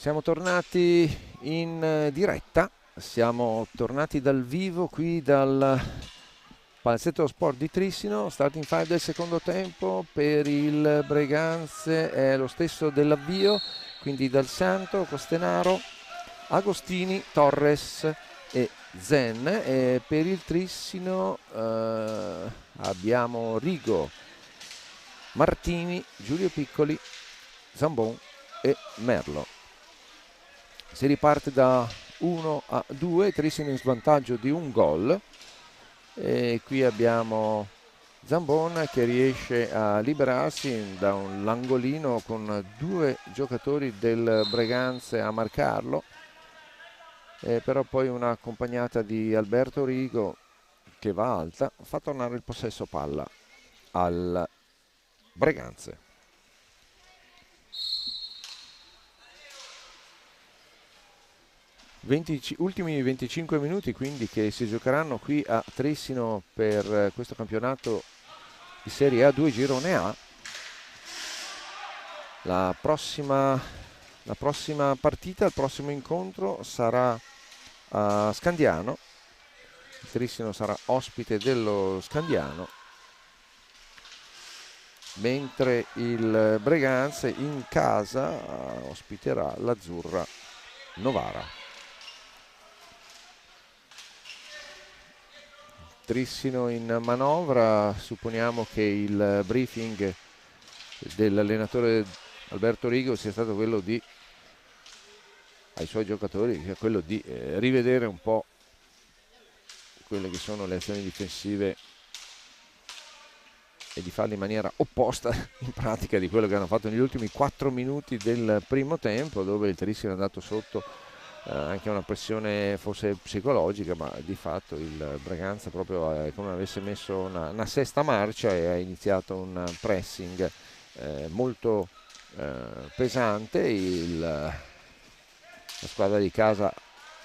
Siamo tornati in diretta, siamo tornati dal vivo qui dal Palazzetto Sport di Trissino. Starting 5 del secondo tempo per il Breganze è lo stesso dell'avvio, quindi Dal Santo, Costenaro, Agostini, Torres e Zen. E per il Trissino abbiamo Rigo, Martini, Giulio Piccoli, Zambon e Merlo. Si riparte da 1-2, Trissino in svantaggio di un gol. E qui abbiamo Zambon che riesce a liberarsi da un angolino con due giocatori del Breganze a marcarlo, però poi una accompagnata di Alberto Rigo che va alta fa tornare il possesso palla al Breganze. Ultimi 25 minuti quindi che si giocheranno qui a Trissino per questo campionato di Serie A2 Girone A. La prossima partita, il prossimo incontro sarà a Scandiano. Il Trissino sarà ospite dello Scandiano, mentre il Breganze in casa ospiterà l'Azzurra Novara. Trissino in manovra, supponiamo che il briefing dell'allenatore Alberto Rigo sia stato quello ai suoi giocatori, sia quello di rivedere un po' quelle che sono le azioni difensive e di farle in maniera opposta in pratica di quello che hanno fatto negli ultimi 4 minuti del primo tempo, dove il Trissino è andato sotto anche una pressione forse psicologica, ma di fatto il Braganza proprio come avesse messo una sesta marcia e ha iniziato un pressing molto pesante. La squadra di casa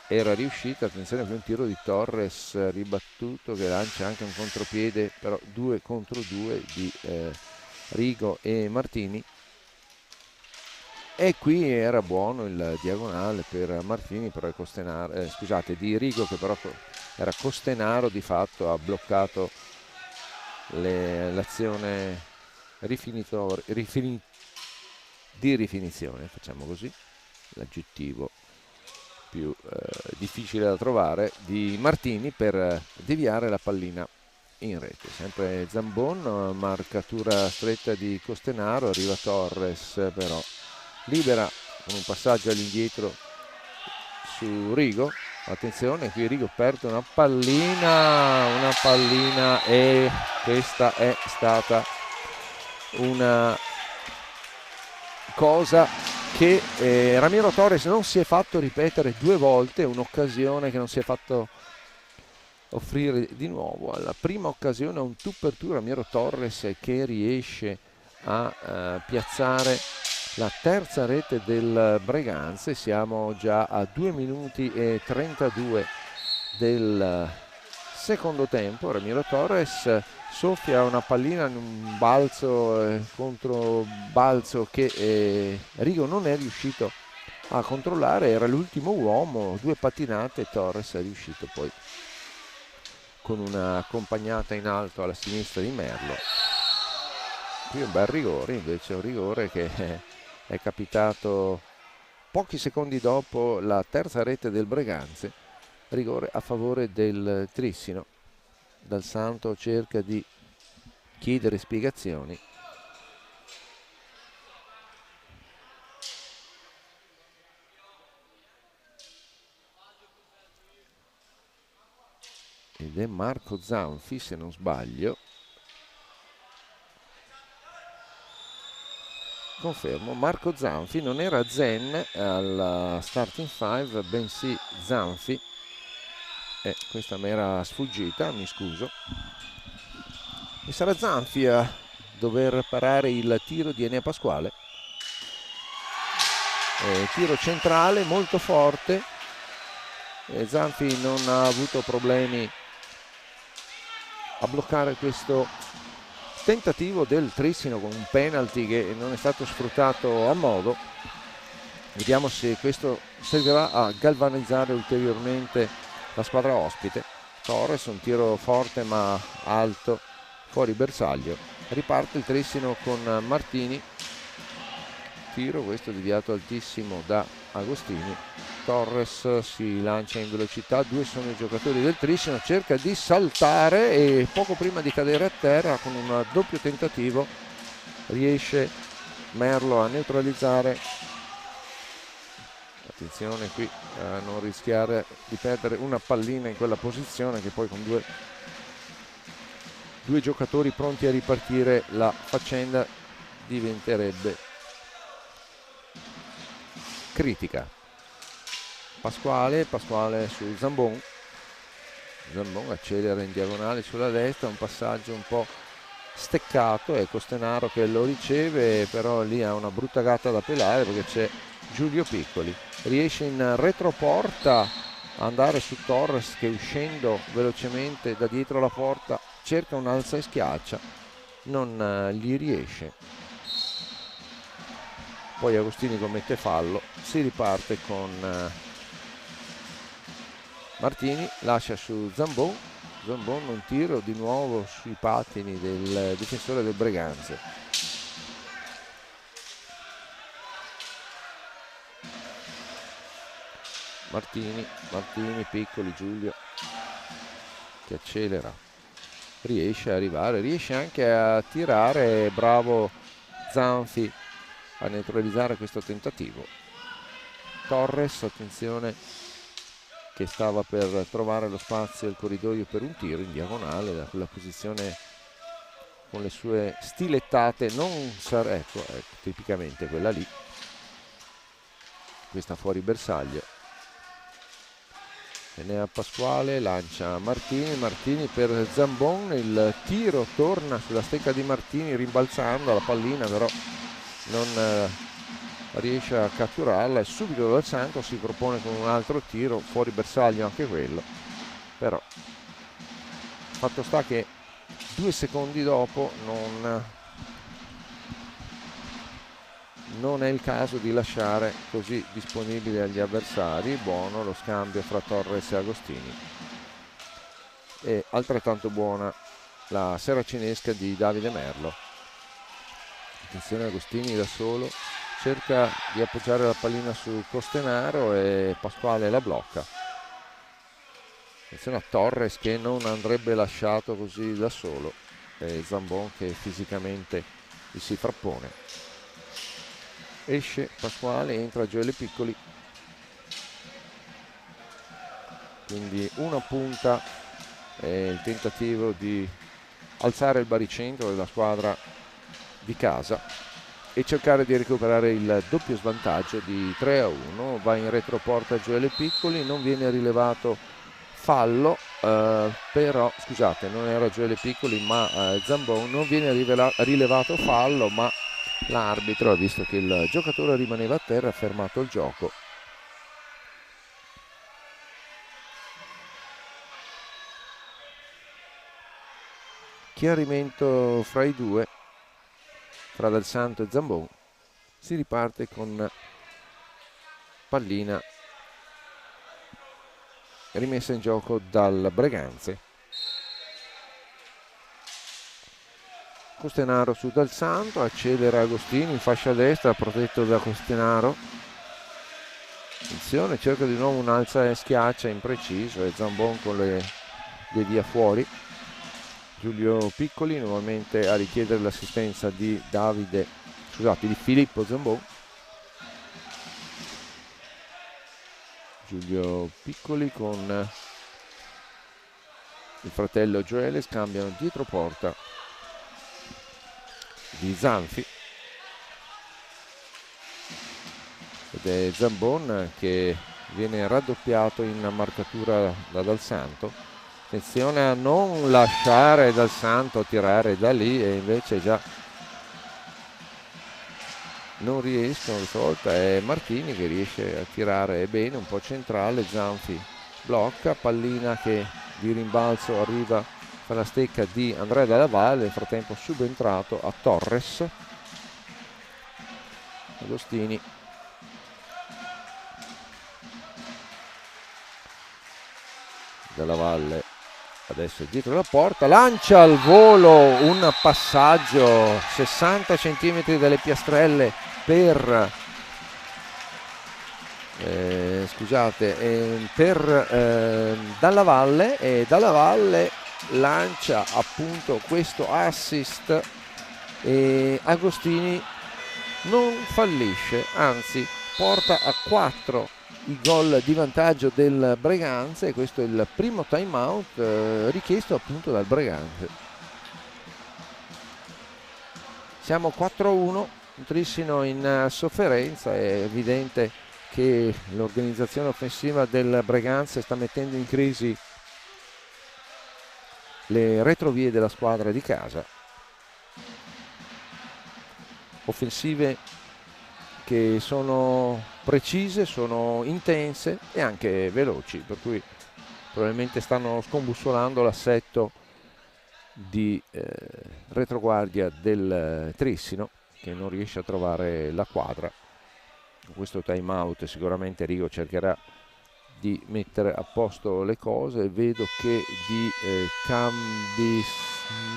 era riuscita, attenzione qui un tiro di Torres ribattuto che lancia anche un contropiede, però 2 contro 2 di Rigo e Martini. E qui era buono il diagonale per Martini, però di Rigo, che però era Costenaro, di fatto ha bloccato l'azione di rifinizione, facciamo così, l'aggettivo più difficile da trovare, di Martini per deviare la pallina in rete. Sempre Zambon, marcatura stretta di Costenaro, arriva Torres però libera con un passaggio all'indietro su Rigo. Attenzione, qui Rigo perde una pallina e questa è stata una cosa che Ramiro Torres non si è fatto ripetere 2 volte, un'occasione che non si è fatto offrire di nuovo. Alla prima occasione un tu per tu Ramiro Torres che riesce a piazzare la terza rete del Breganze. Siamo già a 2 minuti e 32 del secondo tempo. Ramiro Torres soffia una pallina in un balzo contro balzo che Rigo non è riuscito a controllare, era l'ultimo uomo, 2 pattinate, Torres è riuscito poi con una accompagnata in alto alla sinistra di Merlo. Qui un bel rigore, invece un rigore che è capitato pochi secondi dopo la terza rete del Breganze, rigore a favore del Trissino. Dal Santo cerca di chiedere spiegazioni. Ed è Marco Zanfi, se non sbaglio. Confermo, Marco Zanfi, non era Zen alla starting 5, bensì Zanfi. Questa mi era sfuggita, mi scuso. E sarà Zanfi a dover parare il tiro di Enea Pasquale. Tiro centrale molto forte. Zanfi non ha avuto problemi a bloccare questo tentativo del Trissino con un penalty che non è stato sfruttato a modo. Vediamo se questo servirà a galvanizzare ulteriormente la squadra ospite. Torres, un tiro forte ma alto, fuori bersaglio. Riparte il Trissino con Martini. Tiro questo deviato altissimo da Agostini. Torres si lancia in velocità, due sono i giocatori del Trissino, cerca di saltare e poco prima di cadere a terra con un doppio tentativo riesce Merlo a neutralizzare. Attenzione qui a non rischiare di perdere una pallina in quella posizione, che poi con due giocatori pronti a ripartire la faccenda diventerebbe critica. Pasquale su Zambon accelera in diagonale sulla destra, un passaggio un po' steccato, è Costenaro che lo riceve, però lì ha una brutta gatta da pelare perché c'è Giulio Piccoli. Riesce in retroporta a andare su Torres che, uscendo velocemente da dietro la porta, cerca un alza e schiaccia, non gli riesce. Poi Agostini commette fallo, si riparte con Martini, lascia su Zambon, un tiro di nuovo sui pattini del difensore del Breganze. Martini, Piccoli, Giulio che accelera, riesce a arrivare, riesce anche a tirare, bravo Zanfi a neutralizzare questo tentativo. Torres, attenzione, che stava per trovare lo spazio al corridoio per un tiro in diagonale da quella posizione con le sue stilettate, non sarà, ecco, tipicamente quella lì, questa fuori bersaglio. Enea Pasquale lancia Martini per Zambon, il tiro torna sulla stecca di Martini rimbalzando, la pallina però non riesce a catturarla e subito Dal Santo si propone con un altro tiro fuori bersaglio anche quello, però fatto sta che 2 secondi dopo non è il caso di lasciare così disponibili agli avversari. Buono lo scambio fra Torres e Agostini, e altrettanto buona la seracinesca di Davide Merlo. Attenzione, Agostini da solo cerca di appoggiare la pallina su Costenaro e Pasquale la blocca. Attenzione a Torres che non andrebbe lasciato così da solo, e Zambon che fisicamente gli si frappone. Esce Pasquale, entra Gioele Piccoli, quindi una punta e il tentativo di alzare il baricentro della squadra di casa e cercare di recuperare il doppio svantaggio di 3-1. Va in retroporta Gioele Piccoli, non viene rilevato fallo, però scusate, non era Gioele Piccoli ma Zambon, non viene rilevato fallo, ma l'arbitro ha visto che il giocatore rimaneva a terra, ha fermato il gioco. Chiarimento fra i due, fra Dal Santo e Zambon. Si riparte con pallina rimessa in gioco dal Breganze. Costenaro su Dal Santo, accelera Agostini in fascia destra, protetto da Costenaro. Attenzione, cerca di nuovo un alza e schiaccia impreciso e Zambon con le via fuori. Giulio Piccoli nuovamente a richiedere l'assistenza di di Filippo Zambon. Giulio Piccoli con il fratello Gioele scambiano dietro porta di Zanfi, ed è Zambon che viene raddoppiato in marcatura da Dal Santo. Attenzione a non lasciare Dal Santo tirare da lì, e invece già non riescono. Questa volta è Martini che riesce a tirare bene, un po' centrale. Zanfi blocca, pallina che di rimbalzo arriva per la stecca di Andrea Dalla Valle, nel frattempo subentrato a Torres. Agostini Della Valle adesso è dietro la porta, lancia al volo un passaggio 60 cm dalle piastrelle per Dalla Valle, e Dalla Valle lancia appunto questo assist e Agostini non fallisce, anzi porta a 4 i gol di vantaggio del Breganze, e questo è il primo time out richiesto appunto dal Breganze. Siamo 4-1, Trissino in sofferenza, è evidente che l'organizzazione offensiva del Breganze sta mettendo in crisi le retrovie della squadra di casa. Offensive che sono precise, sono intense e anche veloci, per cui probabilmente stanno scombussolando l'assetto di retroguardia del Trissino, che non riesce a trovare la quadra. Con questo time out sicuramente Rigo cercherà di mettere a posto le cose. Vedo che di cambi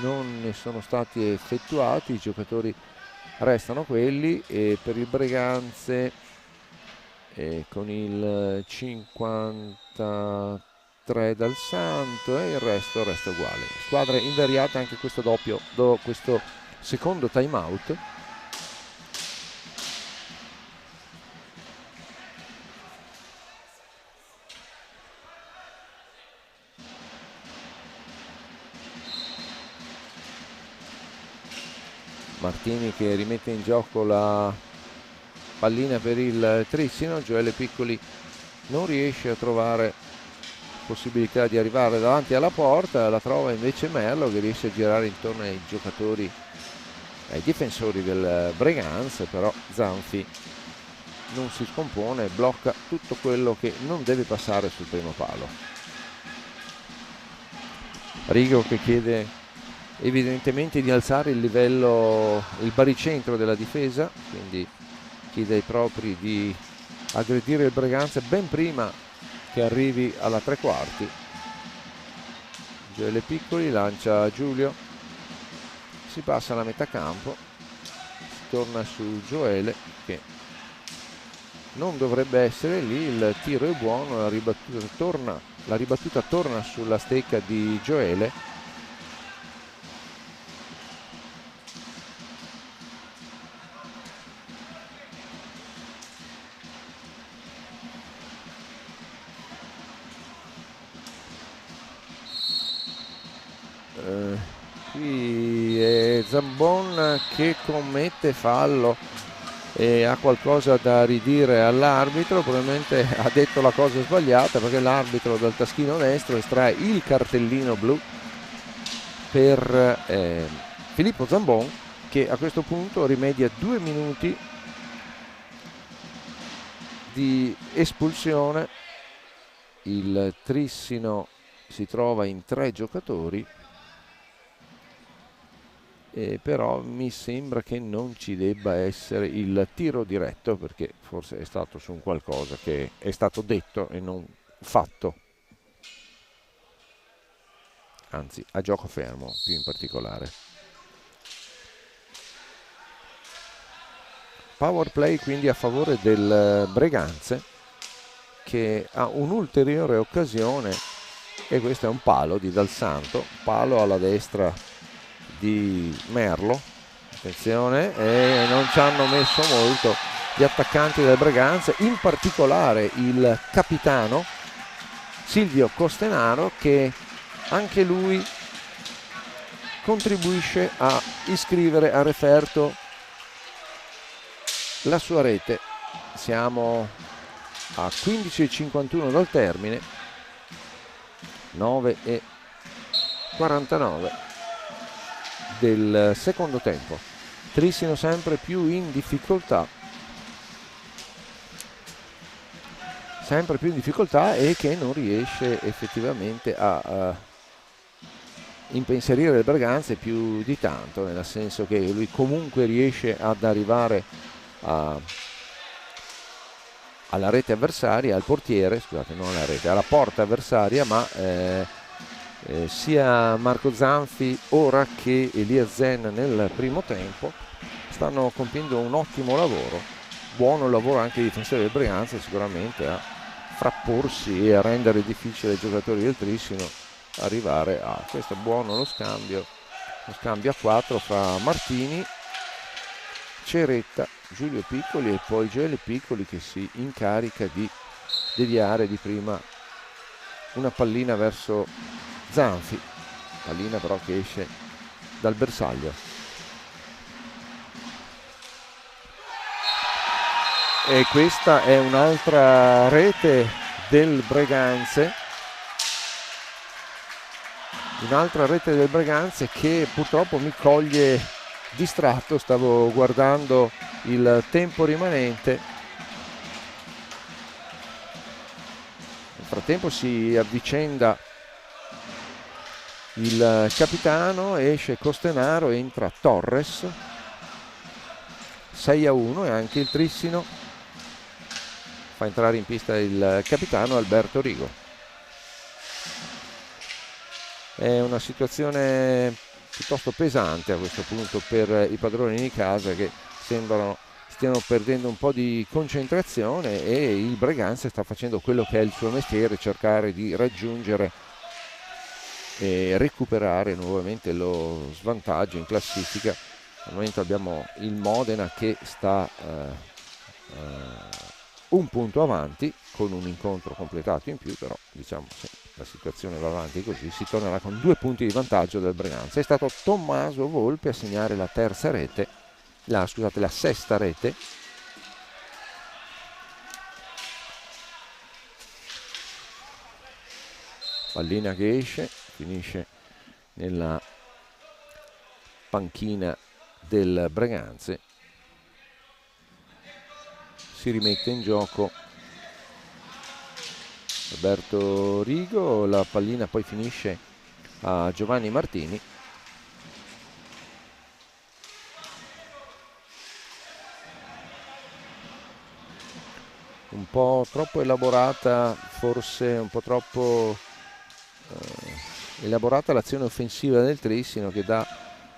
non ne sono stati effettuati, i giocatori restano quelli, e per il Breganze con il 53 dal Santo e il resto resta uguale. Squadre invariate anche questo questo secondo time out. Martini che rimette in gioco la pallina per il Trissino. Gioele Piccoli non riesce a trovare possibilità di arrivare davanti alla porta, la trova invece Merlo, che riesce a girare intorno ai giocatori, ai difensori del Breganze, però Zanfi non si scompone, blocca tutto quello che non deve passare sul primo palo. Rigo che chiede evidentemente di alzare il livello, il baricentro della difesa, quindi chiede ai propri di aggredire il Breganze ben prima che arrivi alla tre quarti. Gioele Piccoli lancia Giulio, si passa alla metà campo, si torna su Gioele che non dovrebbe essere lì, il tiro è buono, la ribattuta torna sulla stecca di Gioele. Qui è Zambon che commette fallo e ha qualcosa da ridire all'arbitro, probabilmente ha detto la cosa sbagliata, perché l'arbitro dal taschino destro estrae il cartellino blu per Filippo Zambon, che a questo punto rimedia 2 minuti di espulsione. Il Trissino si trova in 3 giocatori, però mi sembra che non ci debba essere il tiro diretto, perché forse è stato su un qualcosa che è stato detto e non fatto, anzi a gioco fermo più in particolare. Power play quindi a favore del Breganze, che ha un'ulteriore occasione, e questo è un palo di Dal Santo, palo alla destra di Merlo, attenzione, e non ci hanno messo molto gli attaccanti del Breganze, in particolare il capitano Silvio Costenaro, che anche lui contribuisce a iscrivere a referto la sua rete. Siamo a 15:51 dal termine, 9:49 del secondo tempo. Trissino sempre più in difficoltà, e che non riesce effettivamente a impensierire il Breganze più di tanto, nel senso che lui comunque riesce ad arrivare alla rete avversaria, al portiere, scusate, non alla rete, alla porta avversaria, ma sia Marco Zanfi ora che Elia Zen nel primo tempo stanno compiendo un ottimo lavoro, buono lavoro anche i difensori del Breganza sicuramente a frapporsi e a rendere difficile ai giocatori del Trissino arrivare a questo. È buono lo scambio a 4 fra Martini, Ceretta, Giulio Piccoli e poi Gioele Piccoli che si incarica di deviare di prima una pallina verso Zanfi, pallina però che esce dal bersaglio. E questa è un'altra rete del Breganze, che purtroppo mi coglie distratto. Stavo guardando il tempo rimanente. Nel frattempo si avvicenda il capitano, esce Costenaro, entra Torres. 6-1 e anche il Trissino fa entrare in pista il capitano Alberto Rigo. È una situazione piuttosto pesante a questo punto per i padroni di casa, che sembrano stiano perdendo un po' di concentrazione, e il Breganze sta facendo quello che è il suo mestiere, cercare di raggiungere e recuperare nuovamente lo svantaggio in classifica. Al momento abbiamo il Modena che sta un punto avanti con un incontro completato in più, però diciamo se la situazione va avanti così si tornerà con 2 punti di vantaggio del Breganze. È stato Tommaso Volpe a segnare la sesta rete. Pallina che esce, finisce nella panchina del Breganze. Si rimette in gioco Alberto Rigo, la pallina poi finisce a Giovanni Martini. Un po' troppo elaborata, forse un po' troppo elaborata l'azione offensiva del Trissino, che dà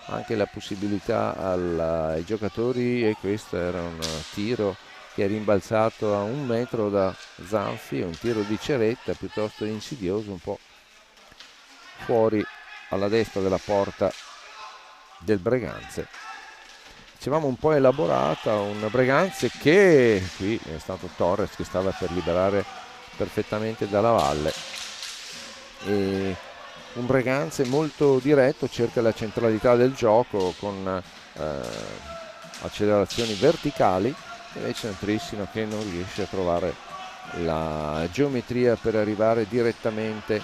anche la possibilità ai giocatori, e questo era un tiro che è rimbalzato a 1 metro da Zanfi, un tiro di Ceretta piuttosto insidioso, un po' fuori alla destra della porta del Breganze. Dicevamo un po' elaborata, un Breganze che qui è stato Torres che stava per liberare perfettamente dalla valle, e un Breganze molto diretto, cerca la centralità del gioco con accelerazioni verticali. Invece è un Trissino che non riesce a trovare la geometria per arrivare direttamente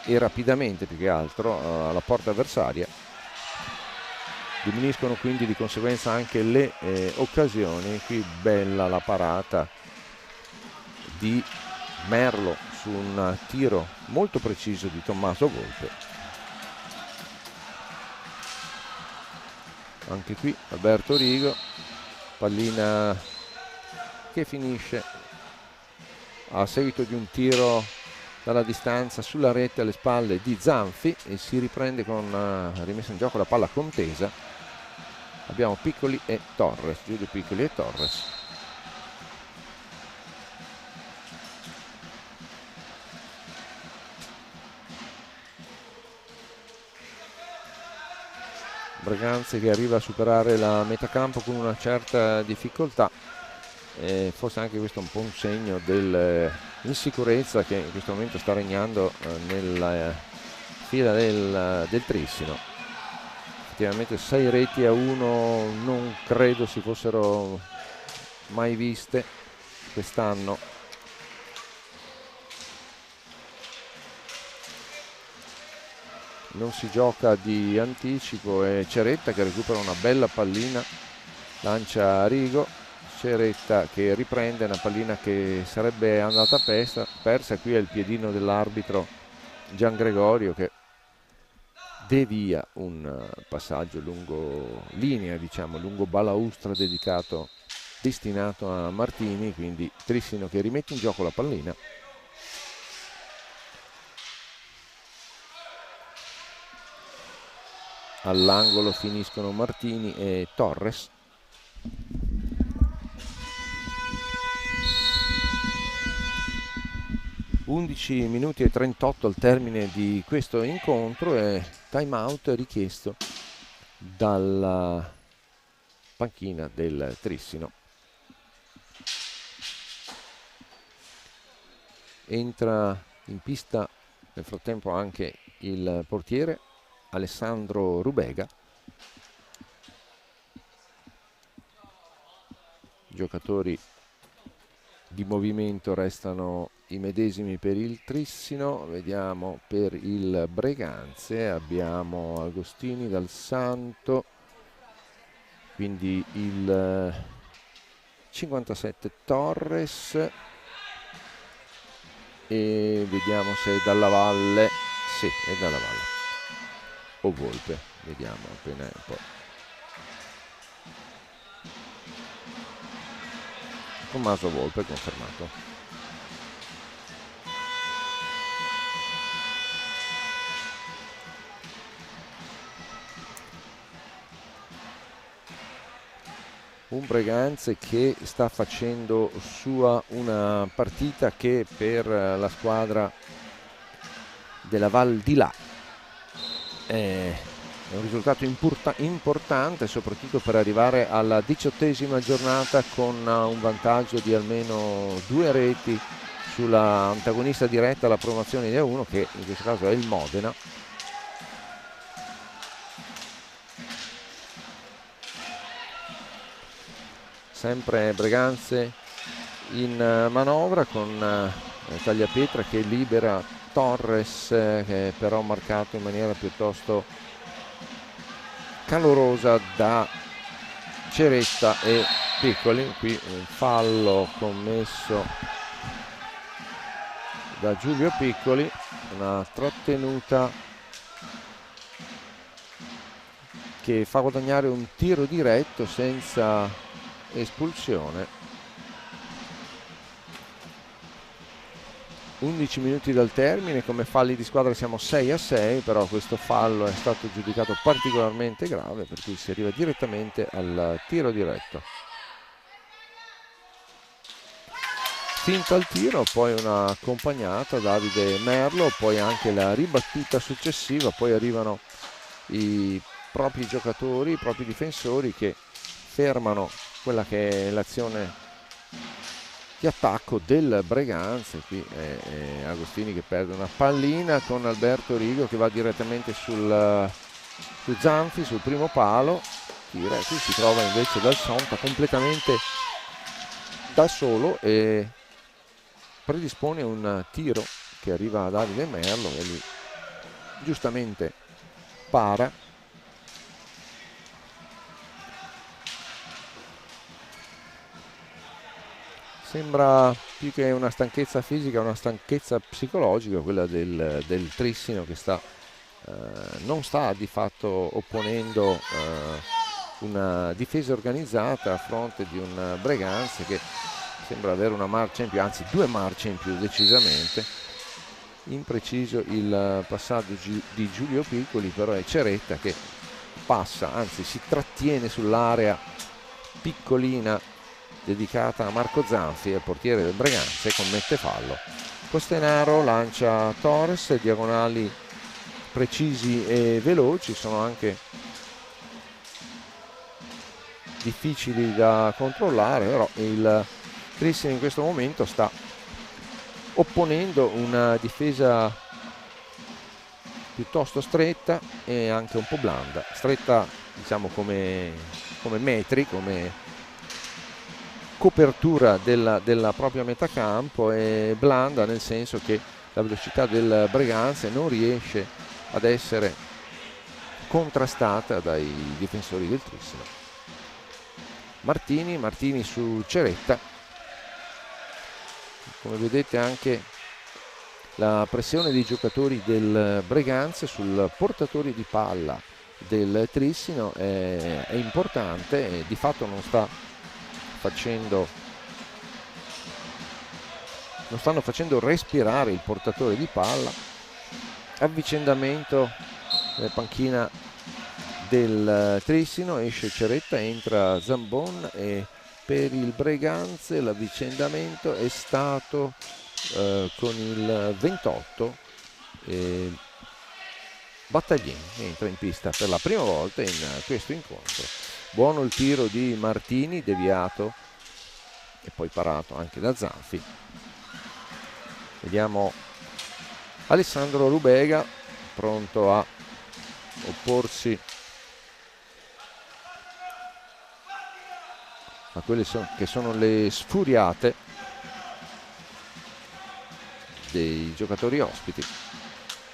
e rapidamente, più che altro, alla porta avversaria. Diminuiscono quindi di conseguenza anche le occasioni. Qui bella la parata di Merlo su un tiro molto preciso di Tommaso Volpe. Anche qui Alberto Rigo, pallina che finisce a seguito di un tiro dalla distanza sulla rete alle spalle di Zanfi, e si riprende con rimessa in gioco la palla contesa. Abbiamo Piccoli e Torres, Giulio Piccoli e Torres. Breganze che arriva a superare la metà campo con una certa difficoltà, e forse anche questo è un po' un segno dell'insicurezza che in questo momento sta regnando nella fila del Trissino. Effettivamente 6 reti a 1 non credo si fossero mai viste quest'anno. Non si gioca di anticipo, e Ceretta che recupera una bella pallina, lancia a Rigo. Ceretta che riprende una pallina che sarebbe andata persa. Qui è il piedino dell'arbitro Gian Gregorio che devia un passaggio lungo linea, diciamo lungo balaustra dedicato destinato a Martini, quindi Trissino che rimette in gioco la pallina. All'angolo finiscono Martini e Torres. (11 minuti e 38 al termine di questo incontro e time out richiesto dalla panchina del Trissino. Entra in pista nel frattempo anche il portiere Alessandro Rubega. Giocatori di movimento restano i medesimi per il Trissino. Vediamo per il Breganze abbiamo Agostini, Dal Santo, quindi il 57 Torres, e vediamo se è Dalla Valle. Sì, è Dalla Valle o Volpe, vediamo appena un po'. Tommaso Volpe confermato. Un Breganze che sta facendo sua una partita che per la squadra della Val di Là è un risultato importante, soprattutto per arrivare alla 18ª giornata con un vantaggio di almeno 2 reti sulla antagonista diretta alla promozione di A1, che in questo caso è il Modena. Sempre Breganze in manovra con Tagliapietra che libera Torres, che però marcato in maniera piuttosto calorosa da Ceretta e Piccoli. Qui un fallo commesso da Giulio Piccoli, una trattenuta che fa guadagnare un tiro diretto senza espulsione. 11 minuti dal termine, come falli di squadra siamo 6-6, però questo fallo è stato giudicato particolarmente grave, per cui si arriva direttamente al tiro diretto. Finta il tiro, poi una accompagnata Davide Merlo, poi anche la ribattuta successiva, poi arrivano i propri giocatori, i propri difensori che fermano quella che è l'azione di attacco del Breganze. Qui è Agostini che perde una pallina con Alberto Rigo che va direttamente su Zanfi, sul primo palo, tira, qui si trova invece Dal Santo completamente da solo e predispone un tiro che arriva a Davide Merlo e lui giustamente para. Sembra più che una stanchezza fisica, una stanchezza psicologica quella del Trissino, che non sta di fatto opponendo una difesa organizzata a fronte di un Breganze che sembra avere una marcia in più, anzi 2 marce in più decisamente. Impreciso il passaggio di Giulio Piccoli, però è Ceretta che passa, anzi si trattiene sull'area piccolina dedicata a Marco Zanfi, il portiere del Breganze, commette fallo. Costenaro lancia Torres, diagonali precisi e veloci, sono anche difficili da controllare, però il Trissino in questo momento sta opponendo una difesa piuttosto stretta e anche un po' blanda, stretta diciamo come metri, come copertura della propria metà campo, e blanda nel senso che la velocità del Breganze non riesce ad essere contrastata dai difensori del Trissino. Martini su Ceretta, come vedete anche la pressione dei giocatori del Breganze sul portatore di palla del Trissino è importante e di fatto non sta facendo respirare il portatore di palla. Avvicendamento nella panchina del Trissino, esce Ceretta, entra Zambon e per il Breganze l'avvicendamento è stato con il 28 Battaglin entra in pista per la prima volta in questo incontro. Buono il tiro di Martini, deviato e poi parato anche da Zanfi. Vediamo Alessandro Rubega pronto a opporsi a quelle che sono le sfuriate dei giocatori ospiti.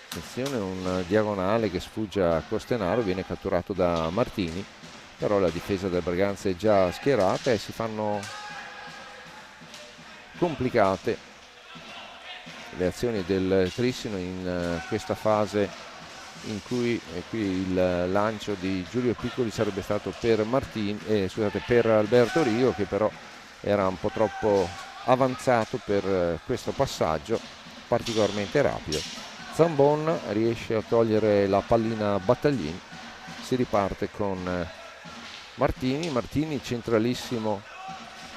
Attenzione, un diagonale che sfugge a Costenaro, viene catturato da Martini, però la difesa del Breganze è già schierata e si fanno complicate le azioni del Trissino in questa fase in cui qui il lancio di Giulio Piccoli sarebbe stato per per Alberto Rio, che però era un po' troppo avanzato per questo passaggio particolarmente rapido. Zambon riesce a togliere la pallina a Battaglin, si riparte con Martini centralissimo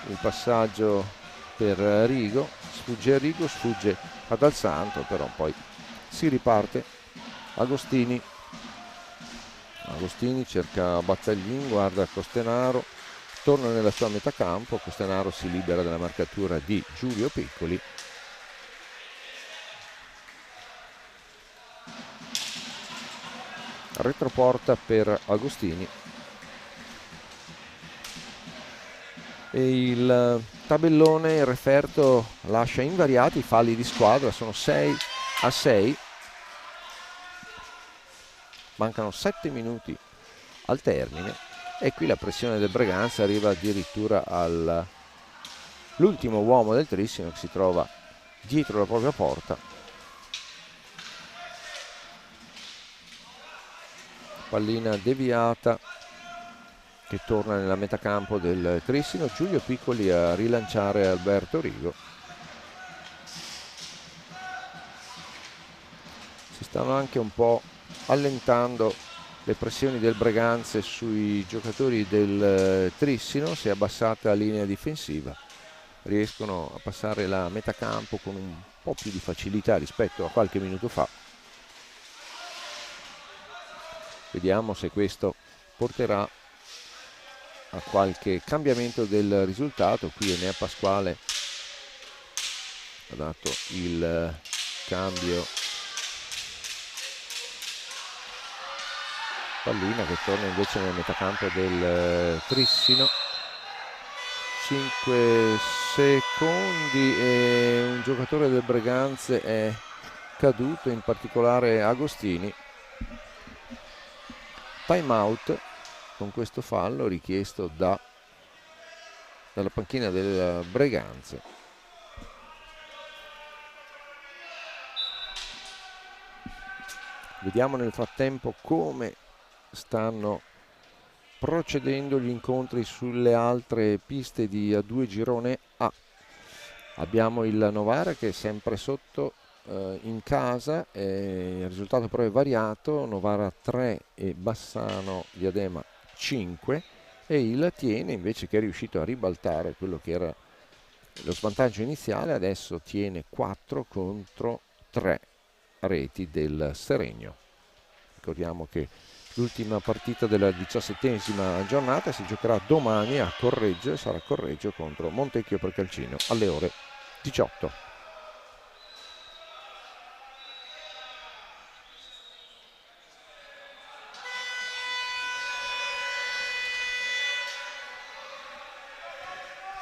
il passaggio per Rigo, sfugge a Rigo, sfugge ad Dal Santo, però poi si riparte. Agostini cerca Battaglin, guarda Costenaro, torna nella sua metà campo, Costenaro si libera dalla marcatura di Giulio Piccoli. Retroporta per Agostini e il tabellone, il referto lascia invariati i falli di squadra, sono 6-6, mancano 7 minuti al termine e qui la pressione del Breganze arriva addirittura all'ultimo uomo del Trissino che si trova dietro la propria porta. Pallina deviata che torna nella metacampo del Trissino, Giulio Piccoli a rilanciare Alberto Rigo. Si stanno anche un po' allentando le pressioni del Breganze sui giocatori del Trissino, si è abbassata la linea difensiva, riescono a passare la metacampo con un po' più di facilità rispetto a qualche minuto fa. Vediamo se questo porterà a qualche cambiamento del risultato. Qui Enea Pasquale ha dato il cambio, pallina che torna invece nel metacampo del Trissino. 5 secondi e un giocatore del Breganze è caduto, in particolare Agostini. Time out con questo fallo richiesto dalla panchina del Breganze. Vediamo nel frattempo come stanno procedendo gli incontri sulle altre piste di A2 girone A. Abbiamo il Novara che è sempre sotto in casa, il risultato però è variato, Novara 3 e Bassano Diadema 5, e il Tiene invece che è riuscito a ribaltare quello che era lo svantaggio iniziale, adesso tiene 4 contro 3 reti del Seregno. Ricordiamo che l'ultima partita della 17ª giornata si giocherà domani a Correggio e sarà Correggio contro Montecchio Precalcino alle ore 18.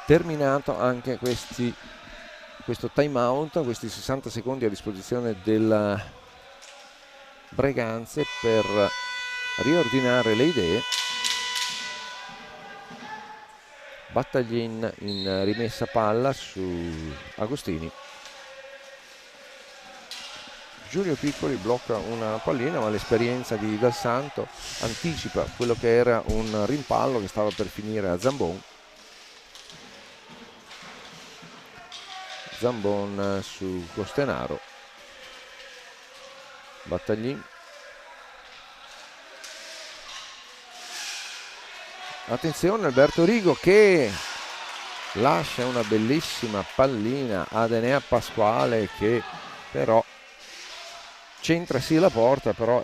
Terminato anche questo time out, questi 60 secondi a disposizione del Breganze per riordinare le idee. Battaglin in rimessa palla su Agostini. Giulio Piccoli blocca una pallina, ma l'esperienza di Dal Santo anticipa quello che era un rimpallo che stava per finire a Zambon. Zambon su Costenaro. Battaglin. Attenzione Alberto Rigo che lascia una bellissima pallina ad Enea Pasquale, che però centra sì la porta, però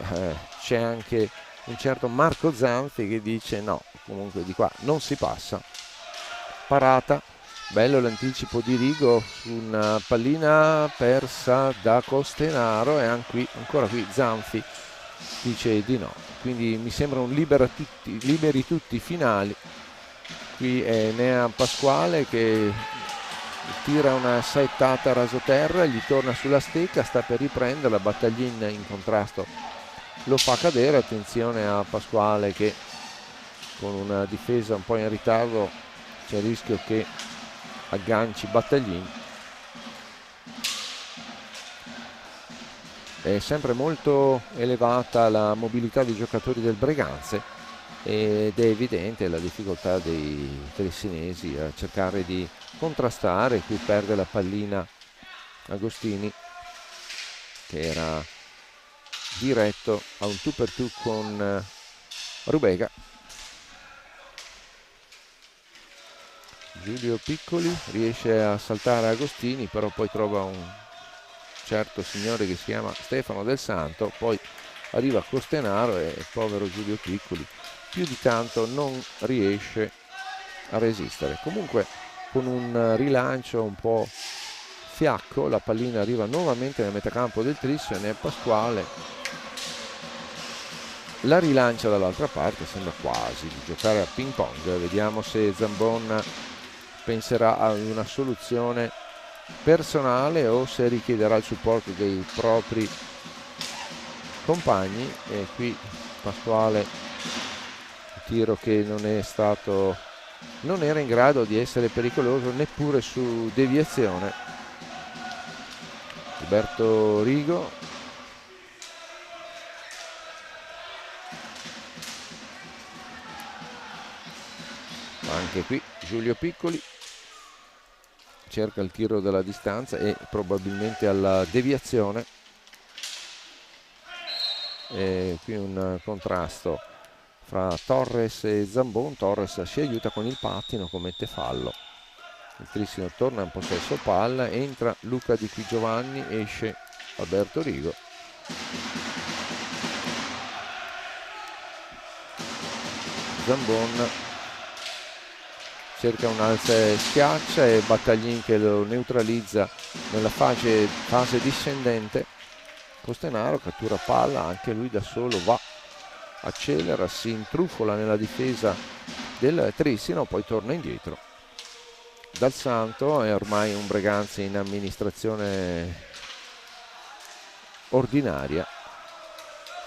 c'è anche un certo Marco Zanfi che dice no, comunque di qua non si passa. Parata, bello l'anticipo di Rigo su una pallina persa da Costenaro, e ancora qui Zanfi dice di no, quindi mi sembra un liberi tutti finali. Qui è Enea Pasquale che tira una saettata a rasoterra, gli torna sulla stecca, sta per riprenderla, Battaglin in contrasto lo fa cadere. Attenzione a Pasquale che con una difesa un po' in ritardo c'è il rischio che agganci Battaglin. È sempre molto elevata la mobilità dei giocatori del Breganze ed è evidente la difficoltà dei tressinesi a cercare di contrastare. Qui perde la pallina Agostini, che era diretto a un tu per tu con Rubega. Giulio Piccoli riesce a saltare Agostini, però poi trova un certo signore che si chiama Stefano Del Santo, poi arriva Costenaro e povero Giulio Piccoli più di tanto non riesce a resistere. Comunque con un rilancio un po' fiacco la pallina arriva nuovamente nel metacampo del Trisio e Enea Pasquale la rilancia dall'altra parte. Sembra quasi di giocare a ping pong. Vediamo se Zambon penserà a una soluzione personale o se richiederà il supporto dei propri compagni. E qui Pasquale, tiro che non era in grado di essere pericoloso neppure su deviazione. Alberto Rigo, anche qui Giulio Piccoli cerca il tiro dalla distanza e probabilmente alla deviazione. E qui un contrasto fra Torres e Zambon. Torres si aiuta con il pattino, commette fallo. Il Trissino torna in possesso palla, entra Luca Di Qui Giovanni, esce Alberto Rigo. Zambon cerca un'alza e schiaccia, e Battaglin che lo neutralizza nella fase discendente. Costenaro cattura palla, anche lui da solo va, accelera, si intrufola nella difesa del Trissino, poi torna indietro. Dal Santo è ormai un Breganze in amministrazione ordinaria,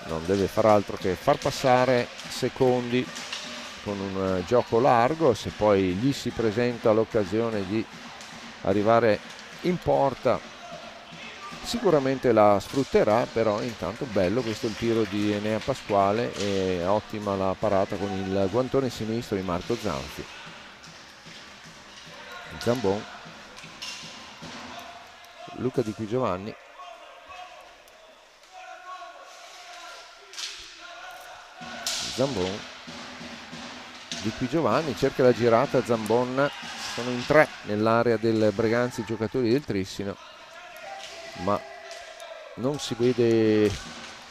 non deve far altro che far passare secondi con un gioco largo. Se poi gli si presenta l'occasione di arrivare in porta sicuramente la sfrutterà, però intanto bello questo il tiro di Enea Pasquale e ottima la parata con il guantone sinistro di Marco Zanfi. Zambon, Luca Di Qui Giovanni, Zambon, Di Qui Giovanni cerca la girata, Zambon, sono in tre nell'area del Breganze i giocatori del Trissino, ma non si vede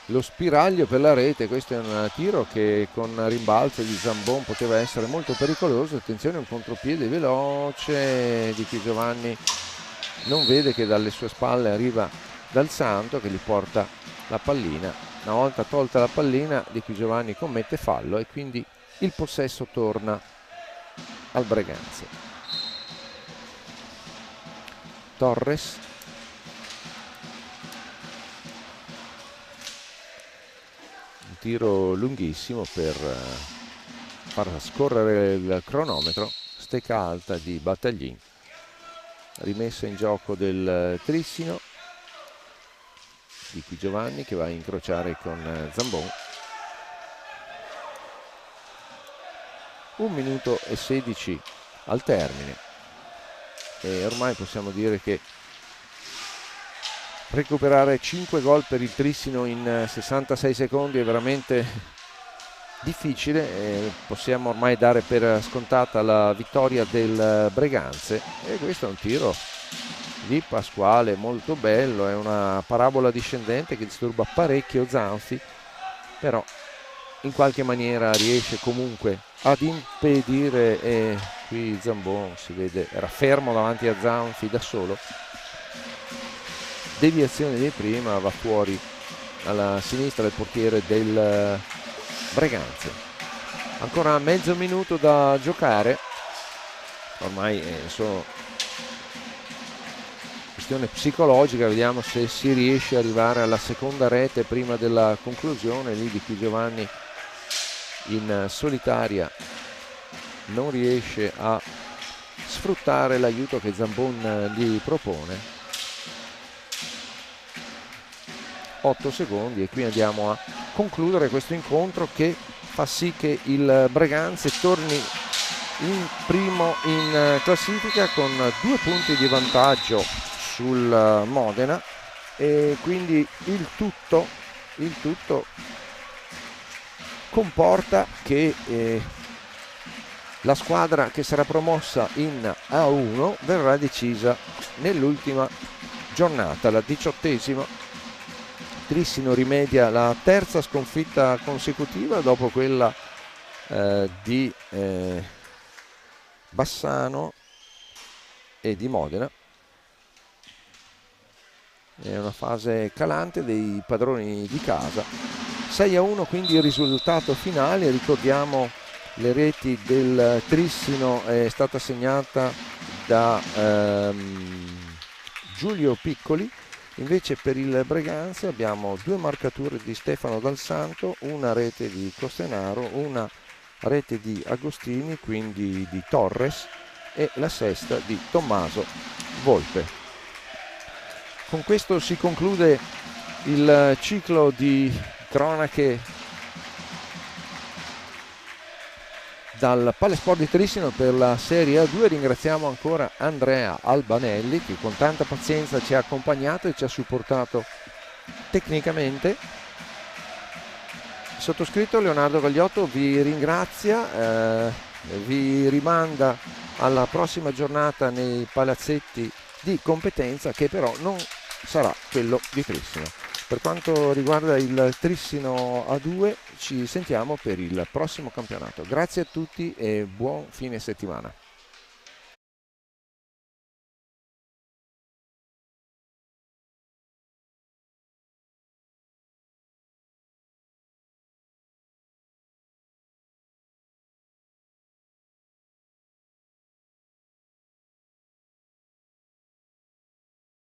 lo spiraglio per la rete. Questo è un tiro che con rimbalzo di Zambon poteva essere molto pericoloso. Attenzione, un contropiede veloce, Di Qui Giovanni non vede che dalle sue spalle arriva Dal Santo che gli porta la pallina. Una volta tolta la pallina Di Qui Giovanni commette fallo e quindi il possesso torna al Breganze. Torres, un tiro lunghissimo per far scorrere il cronometro. Stecca alta di Battaglin, rimessa in gioco del Trissino. Di Qui Giovanni che va a incrociare con Zambon. 1 minuto e 16 al termine e ormai possiamo dire che recuperare 5 gol per il Trissino in 66 secondi è veramente difficile. Possiamo ormai dare per scontata la vittoria del Breganze, e questo è un tiro di Pasquale molto bello, è una parabola discendente che disturba parecchio Zanfi, però in qualche maniera riesce comunque ad impedire, e qui Zambon si vede, era fermo davanti a Zanfi da solo, deviazione di prima, va fuori alla sinistra del portiere del Breganze. Ancora mezzo minuto da giocare, ormai è solo questione psicologica, vediamo se si riesce ad arrivare alla seconda rete prima della conclusione. Lì di cui Giovanni in solitaria non riesce a sfruttare l'aiuto che Zambon gli propone. 8 secondi e qui andiamo a concludere questo incontro che fa sì che il Breganze torni in primo in classifica con 2 punti di vantaggio sul Modena, e quindi il tutto comporta che la squadra che sarà promossa in A1 verrà decisa nell'ultima giornata, la 18ª. Trissino rimedia la terza sconfitta consecutiva dopo quella di Bassano e di Modena. È una fase calante dei padroni di casa. 6-1 quindi il risultato finale. Ricordiamo le reti del Trissino, è stata segnata da Giulio Piccoli. Invece per il Breganze abbiamo 2 marcature di Stefano Dal Santo, una rete di Costenaro, una rete di Agostini, quindi di Torres, e la sesta di Tommaso Volpe. Con questo si conclude il ciclo di cronache dal Palesport di Trissino per la Serie A2. Ringraziamo ancora Andrea Albanelli che con tanta pazienza ci ha accompagnato e ci ha supportato tecnicamente. Il sottoscritto Leonardo Gagliotto vi ringrazia, vi rimanda alla prossima giornata nei palazzetti di competenza, che però non sarà quello di Trissino. Per quanto riguarda il Trissino A2 ci sentiamo per il prossimo campionato. Grazie a tutti e buon fine settimana.